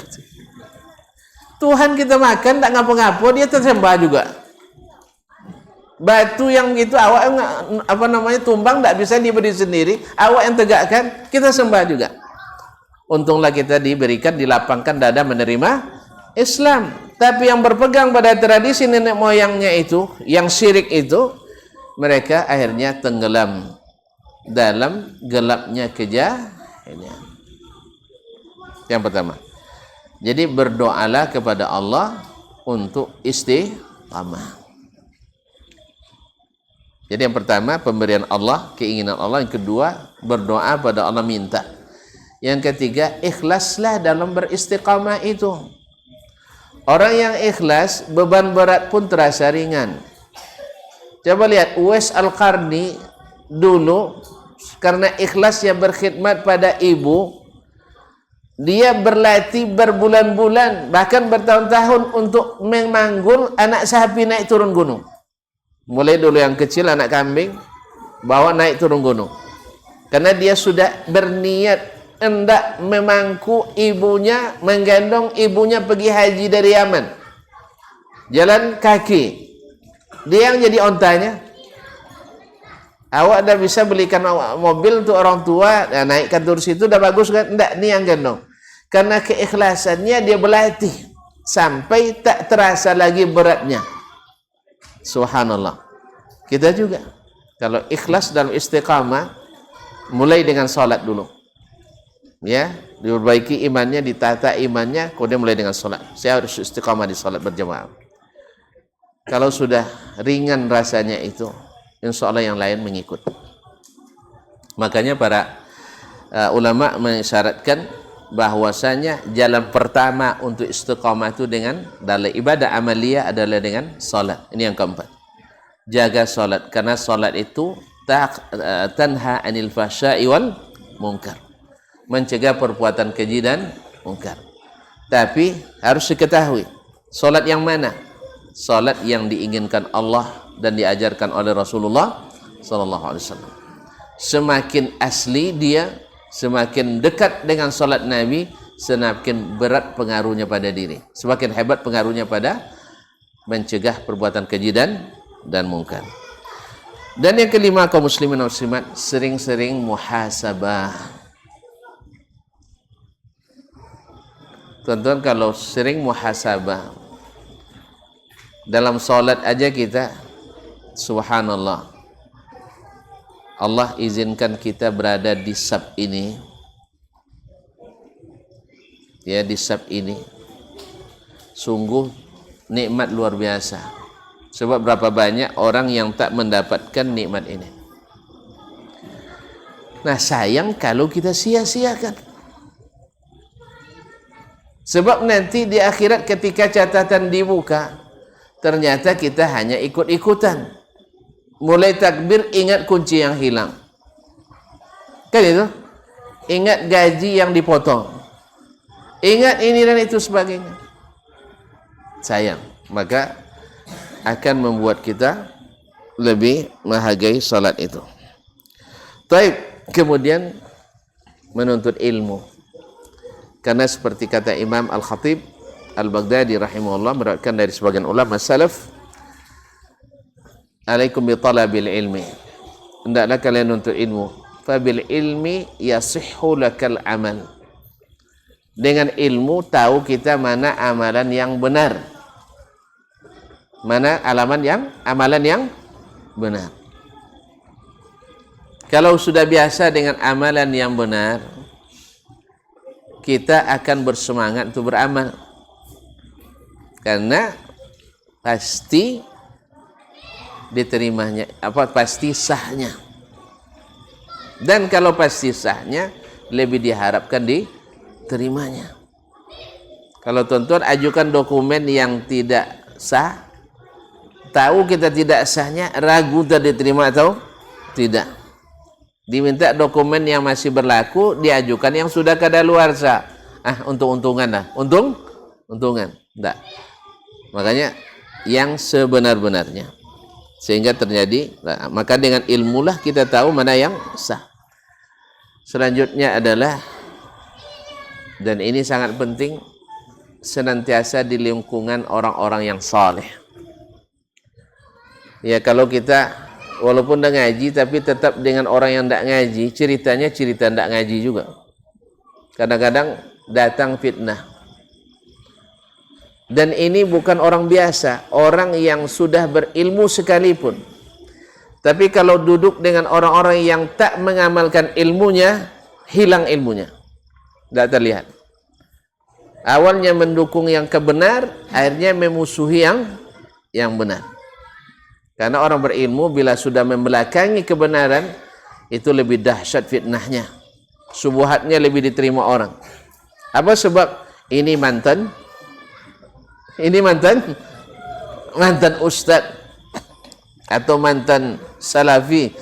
Tuhan kita makan tak ngapa-ngapa, dia tersembah juga. Batu yang itu awak tumbang tak bisa diberi sendiri, awak yang tegakkan, kita sembah juga. Untunglah kita dilapangkan dada menerima Islam. Tapi yang berpegang pada tradisi nenek moyangnya itu, yang syirik itu, mereka akhirnya tenggelam dalam gelapnya kejahilian. Yang pertama. Jadi berdoalah kepada Allah untuk istiqamah. Jadi yang pertama pemberian Allah, keinginan Allah. Yang kedua berdoa pada Allah, minta. Yang ketiga ikhlaslah dalam beristiqamah itu. Orang yang ikhlas, beban berat pun terasa ringan. Coba lihat Uwais Al-Qarni dulu, karena ikhlasnya berkhidmat pada ibu, dia berlatih berbulan-bulan, bahkan bertahun-tahun untuk memanggul anak sapi naik turun gunung. Mulai dulu yang kecil, anak kambing, bawa naik turun gunung. Karena dia sudah berniat hendak memangku ibunya, menggendong ibunya pergi haji dari Yaman. Jalan kaki. Dia yang jadi ontanya. Awak dah bisa belikan mobil untuk orang tua, naikkan turun situ, dah bagus kan? Enggak, ni yang gendong. Karena keikhlasannya dia berlatih sampai tak terasa lagi beratnya. Subhanallah. Kita juga kalau ikhlas dalam istiqamah, mulai dengan salat dulu. Ya, diperbaiki imannya, ditata imannya, kemudian mulai dengan salat. Saya harus istiqamah di salat berjamaah. Kalau sudah ringan rasanya itu, insya Allah yang lain mengikut. Makanya para ulama mensyaratkan bahwasanya jalan pertama untuk istiqamah itu dengan dalam ibadah amaliyah adalah dengan salat. Ini yang keempat. Jaga salat karena salat itu tanha anil fahsya'i wal munkar. Mencegah perbuatan keji dan munkar. Tapi harus diketahui salat yang mana? Salat yang diinginkan Allah dan diajarkan oleh Rasulullah sallallahu alaihi wasallam. Semakin asli dia, semakin dekat dengan salat Nabi, semakin berat pengaruhnya pada diri, semakin hebat pengaruhnya pada mencegah perbuatan keji dan munkar. Dan yang kelima, kaum muslimin dan muslimat, sering-sering muhasabah. Tuan-tuan, kalau sering muhasabah dalam salat aja kita, subhanallah, Allah izinkan kita berada di saf ini, ya, di saf ini, sungguh nikmat luar biasa. Sebab berapa banyak orang yang tak mendapatkan nikmat ini. Nah, sayang kalau kita sia-siakan. Sebab nanti di akhirat ketika catatan dibuka, ternyata kita hanya ikut-ikutan. Mulai takbir ingat kunci yang hilang. Kan itu? Ingat gaji yang dipotong. Ingat ini dan itu sebagainya. Sayang. Maka akan membuat kita lebih menghargai salat itu. Baik, kemudian menuntut ilmu. Karena seperti kata Imam Al-Khatib Al-Baghdadi rahimahullah, meriwayatkan dari sebagian ulama salaf, alaikum bi talabil ilmi, hendaklah kalian nuntut ilmu. Fabil ilmi yasihhu lakal amal. Dengan ilmu tahu kita mana amalan yang benar, mana amalan yang benar. Kalau sudah biasa dengan amalan yang benar, kita akan bersemangat untuk beramal, karena pasti diterimanya, pasti sahnya. Dan kalau pasti sahnya, lebih diharapkan diterimanya. Kalau tuan-tuan ajukan dokumen yang tidak sah, tahu kita tidak sahnya, ragu tadi diterima atau tidak. Diminta dokumen yang masih berlaku, diajukan yang sudah kadaluarsa. Untung-untungan lah. Untungan. Enggak. Makanya yang sebenar-benarnya. Sehingga terjadi, maka dengan ilmulah kita tahu mana yang sah. Selanjutnya adalah, dan ini sangat penting, senantiasa di lingkungan orang-orang yang saleh. Ya, kalau kita walaupun dah ngaji tapi tetap dengan orang yang tidak ngaji, ceritanya cerita tidak ngaji juga. Kadang-kadang datang fitnah. Dan ini bukan orang biasa, orang yang sudah berilmu sekalipun. Tapi kalau duduk dengan orang-orang yang tak mengamalkan ilmunya, hilang ilmunya. Tidak terlihat. Awalnya mendukung yang kebenar, akhirnya memusuhi yang benar. Karena orang berilmu bila sudah membelakangi kebenaran, itu lebih dahsyat fitnahnya. Subuhatnya lebih diterima orang. Apa sebab? Ini mantan ustaz atau mantan salafi,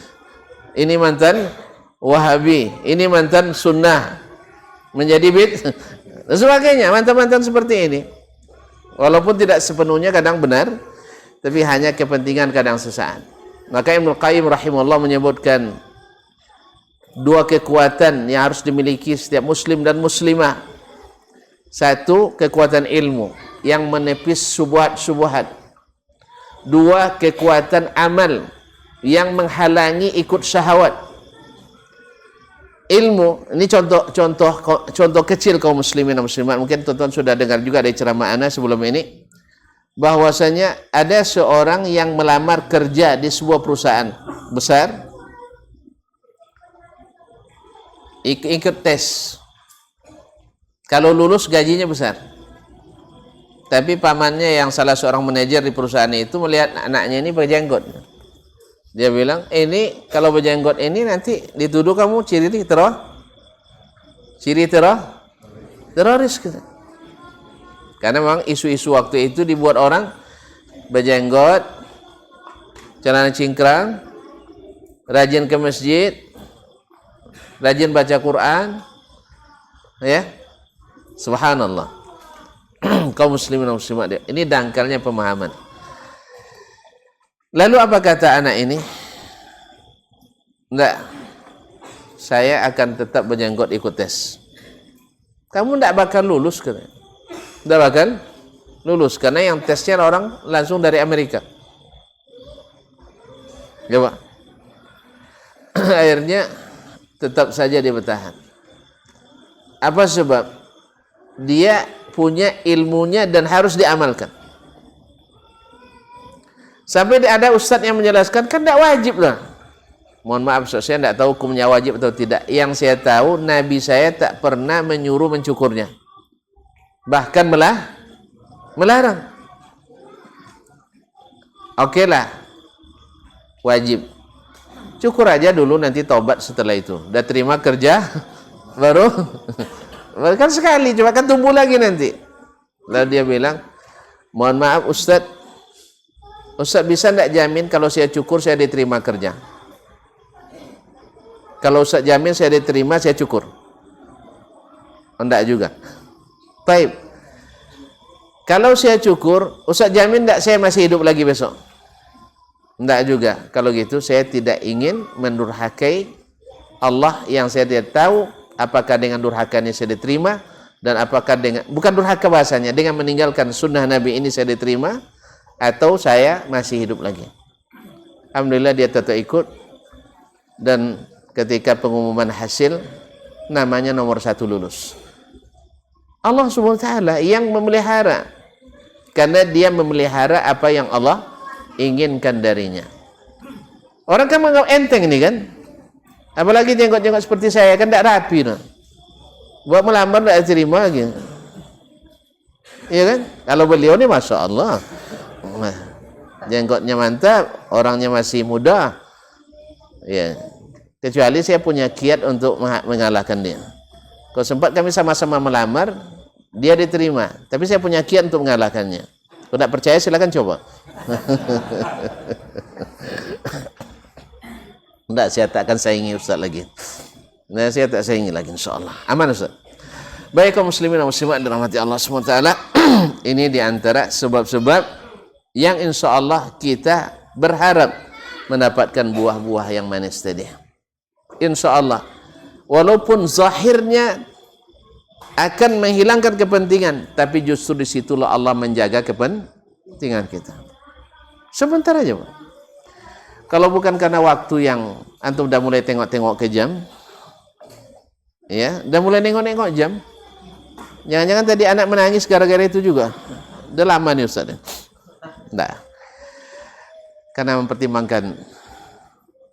ini mantan wahabi, ini mantan sunnah, menjadi dan sebagainya. Mantan-mantan seperti ini, walaupun tidak sepenuhnya kadang benar, tapi hanya kepentingan kadang sesaat. Maka Ibnu Qayyim rahimahullah menyebutkan dua kekuatan yang harus dimiliki setiap muslim dan muslimah. Satu, kekuatan ilmu yang menepis subuhat-subuhat. Dua, kekuatan amal yang menghalangi ikut syahwat. Ilmu, ini contoh kecil kaum muslimin dan muslimat. Mungkin tuan-tuan sudah dengar juga dari ceramah ana sebelum ini, bahwasanya ada seorang yang melamar kerja di sebuah perusahaan besar, ikut tes. Kalau lulus gajinya besar. Tapi pamannya yang salah seorang manajer di perusahaan itu melihat anaknya ini berjenggot. Dia bilang, ini kalau berjenggot ini nanti dituduh kamu ciri Teroris kita. Karena memang isu-isu waktu itu dibuat orang berjenggot, celana cingkrang, rajin ke masjid, rajin baca Quran, ya. Subhanallah. Kaum muslimin dan muslimat, ini dangkalnya pemahaman. Lalu apa kata anak ini? Enggak, saya akan tetap berjenggot ikut tes. Kamu enggak bakal lulus katanya. Enggak bakal lulus karena yang tesnya orang langsung dari Amerika. Ya Pak. Akhirnya tetap saja dia bertahan. Apa sebab? Dia punya ilmunya dan harus diamalkan. Sampai ada ustadz yang menjelaskan, kan tidak wajib lah. Mohon maaf, saya tidak tahu hukumnya wajib atau tidak. Yang saya tahu, Nabi saya tak pernah menyuruh mencukurnya. Bahkan melarang. Oke lah, wajib. Cukur aja dulu, nanti tobat setelah itu. Udah terima kerja, baru kan sekali, cuma kan tumbuh lagi nanti. Lalu dia bilang, mohon maaf Ustaz bisa tidak jamin kalau saya cukur saya diterima kerja? Kalau Ustaz jamin saya diterima, saya cukur? Enggak juga. Baik. Kalau saya cukur, Ustaz jamin tidak saya masih hidup lagi besok? Enggak juga. Kalau gitu saya tidak ingin mendurhakai Allah yang saya tidak tahu apakah dengan durhakanya saya diterima, dan apakah dengan, bukan durhaka bahasanya, dengan meninggalkan sunnah Nabi ini saya diterima, atau saya masih hidup lagi. Alhamdulillah dia tetap ikut, dan ketika pengumuman hasil, namanya nomor 1 lulus. Allah Subhanahu wa ta'ala yang memelihara, karena dia memelihara apa yang Allah inginkan darinya. Orang kan menganggap enteng ini kan, apalagi jenggot-jenggot seperti saya kan tidak rapi no. Buat melamar tidak terima lagi. Iya kan? Kalau beliau ni Masya Allah, jenggotnya mantap, orangnya masih muda. Ya. Kecuali saya punya kiat untuk mengalahkan dia. Kalau sempat kami sama-sama melamar, dia diterima. Tapi saya punya kiat untuk mengalahkannya. Kalau tidak percaya silakan coba. Enggak, saya tak akan saingi Ustaz lagi. Nah, saya tak saingi lagi insyaAllah. Aman Ustaz. Baik kaum muslimin dan muslimat dirahmati Allah SWT. Ini diantara sebab-sebab yang insyaAllah kita berharap mendapatkan buah-buah yang manis tadi. InsyaAllah. Walaupun zahirnya akan menghilangkan kepentingan, tapi justru disitulah Allah menjaga kepentingan kita. Sebentar aja Pak. Kalau bukan karena waktu yang antum udah mulai tengok-tengok ke jam, ya, udah mulai nengok-nengok jam. Jangan-jangan tadi anak menangis gara-gara itu juga. Udah lama nih Ustaz. Enggak. Karena mempertimbangkan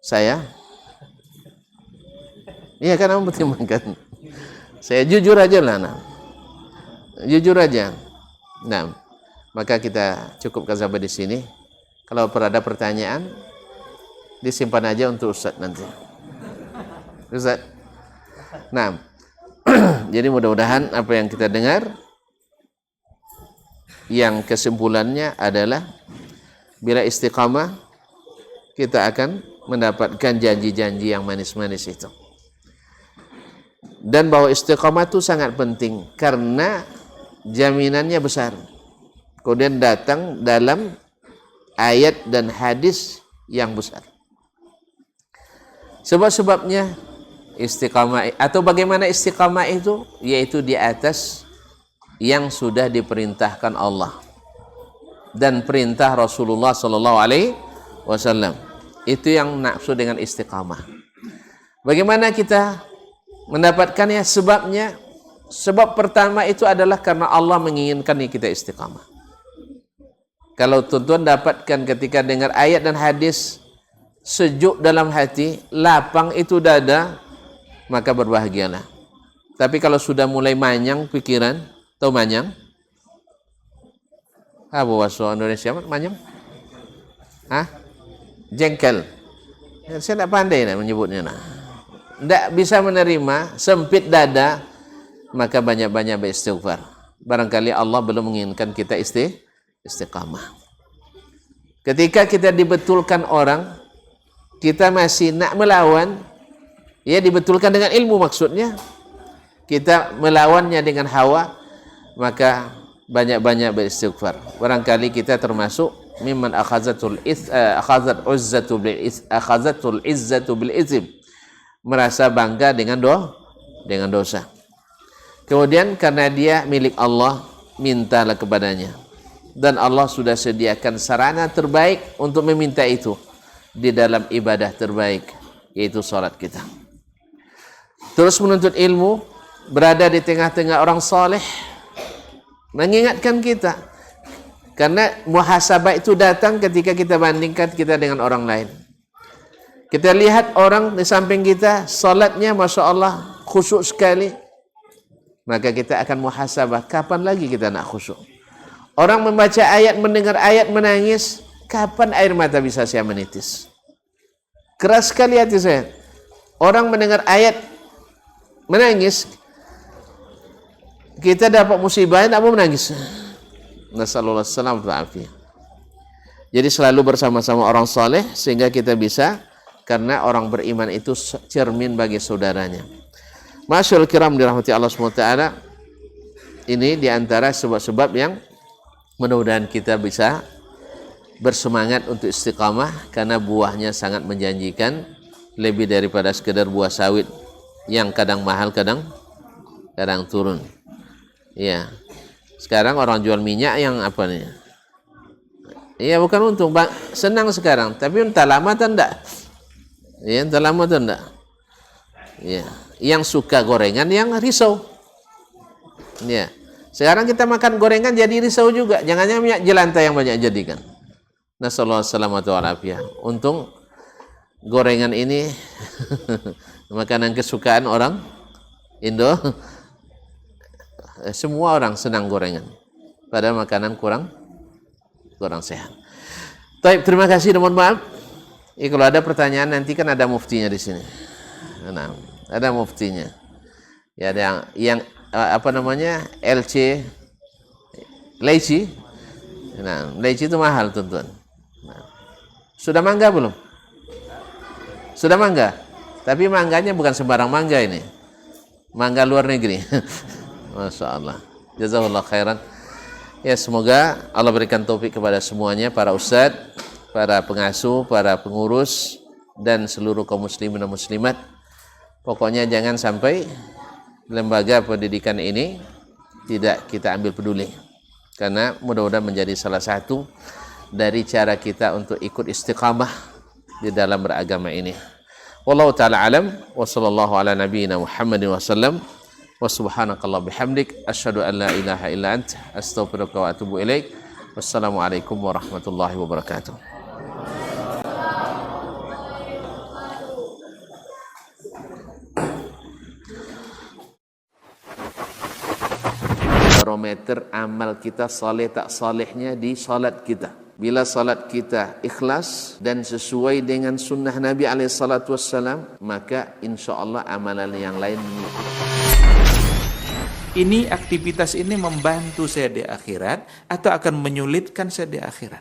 saya. Iya, karena mempertimbangkan. Saya jujur aja lah, nah. Jujur aja. Nah, maka kita cukupkan sampai di sini. Kalau ada pertanyaan, disimpan aja untuk Ustaz nanti. Ustaz. Nah, jadi mudah-mudahan apa yang kita dengar, yang kesimpulannya adalah bila istiqamah, kita akan mendapatkan janji-janji yang manis-manis itu. Dan bahwa istiqamah itu sangat penting karena jaminannya besar. Kemudian datang dalam ayat dan hadis yang besar. Sebab-sebabnya istiqamah, atau bagaimana istiqamah itu, yaitu di atas yang sudah diperintahkan Allah dan perintah Rasulullah SAW. Itu yang maksud dengan istiqamah. Bagaimana kita mendapatkannya? Sebabnya, sebab pertama itu adalah karena Allah menginginkan kita istiqamah. Kalau tuan-tuan dapatkan ketika dengar ayat dan hadis, sejuk dalam hati, lapang itu dada, maka berbahagialah. Tapi kalau sudah mulai manyang pikiran, tahu manyang? Apa bahasa Indonesia manyang? Hah? Jengkel. Saya tidak pandai menyebutnya. Tidak bisa menerima, sempit dada, maka banyak-banyak beristighfar. Barangkali Allah belum menginginkan kita istiqamah. Ketika kita dibetulkan orang, kita masih nak melawan, ya dibetulkan dengan ilmu maksudnya. Kita melawannya dengan hawa, maka banyak-banyak beristighfar. Barangkali kita termasuk mimman akhazatul izzatu bil izm, merasa bangga dengan dosa. Kemudian karena dia milik Allah, mintalah kepadanya. Dan Allah sudah sediakan sarana terbaik untuk meminta itu di dalam ibadah terbaik, yaitu salat kita. Terus menuntut ilmu, berada di tengah-tengah orang saleh, mengingatkan kita. Karena muhasabah itu datang ketika kita bandingkan kita dengan orang lain. Kita lihat orang di samping kita, salatnya Masya Allah khusyuk sekali, maka kita akan muhasabah, kapan lagi kita nak khusyuk? Orang membaca ayat, mendengar ayat, menangis, kapan air mata bisa saya menitis? Keras sekali hati saya. Orang mendengar ayat, menangis, kita dapat musibah, tak mau menangis. Nasallallahu alaihi wasallam. Jadi selalu bersama-sama orang saleh sehingga kita bisa, karena orang beriman itu cermin bagi saudaranya. Masyaallah kiram dirahmati Allah SWT, ini diantara sebab-sebab yang mudah-mudahan kita bisa bersemangat untuk istiqamah, karena buahnya sangat menjanjikan, lebih daripada sekedar buah sawit yang kadang mahal kadang turun. Ya, sekarang orang jual minyak yang apa nih? Iya, bukan untung, Bang. Senang sekarang, tapi entah lama atau enggak. Ya, entah lama atau enggak. Ya, yang suka gorengan yang risau. Ya. Sekarang kita makan gorengan jadi risau juga. Jangannya minyak jelantah yang banyak jadikan. Nasallahu alaihi wasallam. Untung gorengan ini makanan kesukaan orang Indo. Semua orang senang gorengan. Padahal makanan kurang sehat. Baik, terima kasih dan mohon maaf. Kalau ada pertanyaan nanti kan ada muftinya di sini. Nah, ada muftinya. Ya, ada yang apa namanya? Leci. Nah, leci itu mahal, tuan-tuan. Nah, sudah mangga belum? Sudah mangga. Tapi mangganya bukan sembarang mangga ini. Mangga luar negeri. Masya Allah. Jazakallah khairan. Ya, semoga Allah berikan taufik kepada semuanya, para ustadz, para pengasuh, para pengurus, dan seluruh kaum muslimin dan muslimat. Pokoknya jangan sampai lembaga pendidikan ini tidak kita ambil peduli, karena mudah-mudahan menjadi salah satu dari cara kita untuk ikut istiqamah di dalam beragama ini. Wallahu ta'ala alam, wa sallallahu ala nabiyyina Muhammadin wa sallam, wa subhanakallah bihamdik, asyhadu an la ilaha illa anta, astaghfiruka wa atubu ilaik. Wassalamualaikum warahmatullahi wabarakatuh. Barometer amal kita saleh tak salehnya di salat kita. Bila salat kita ikhlas dan sesuai dengan sunnah Nabi SAW, maka insya Allah amalan yang lain. Ini aktivitas ini membantu saya di akhirat atau akan menyulitkan saya di akhirat?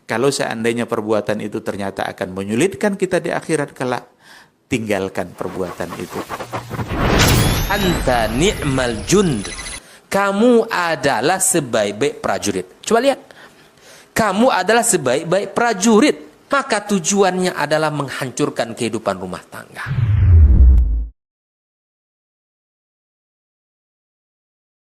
Kalau seandainya perbuatan itu ternyata akan menyulitkan kita di akhirat kelak, tinggalkan perbuatan itu. Anta ni'mal jund. Kamu adalah sebaik-baik prajurit. Coba lihat. Kamu adalah sebaik-baik prajurit. Maka tujuannya adalah menghancurkan kehidupan rumah tangga.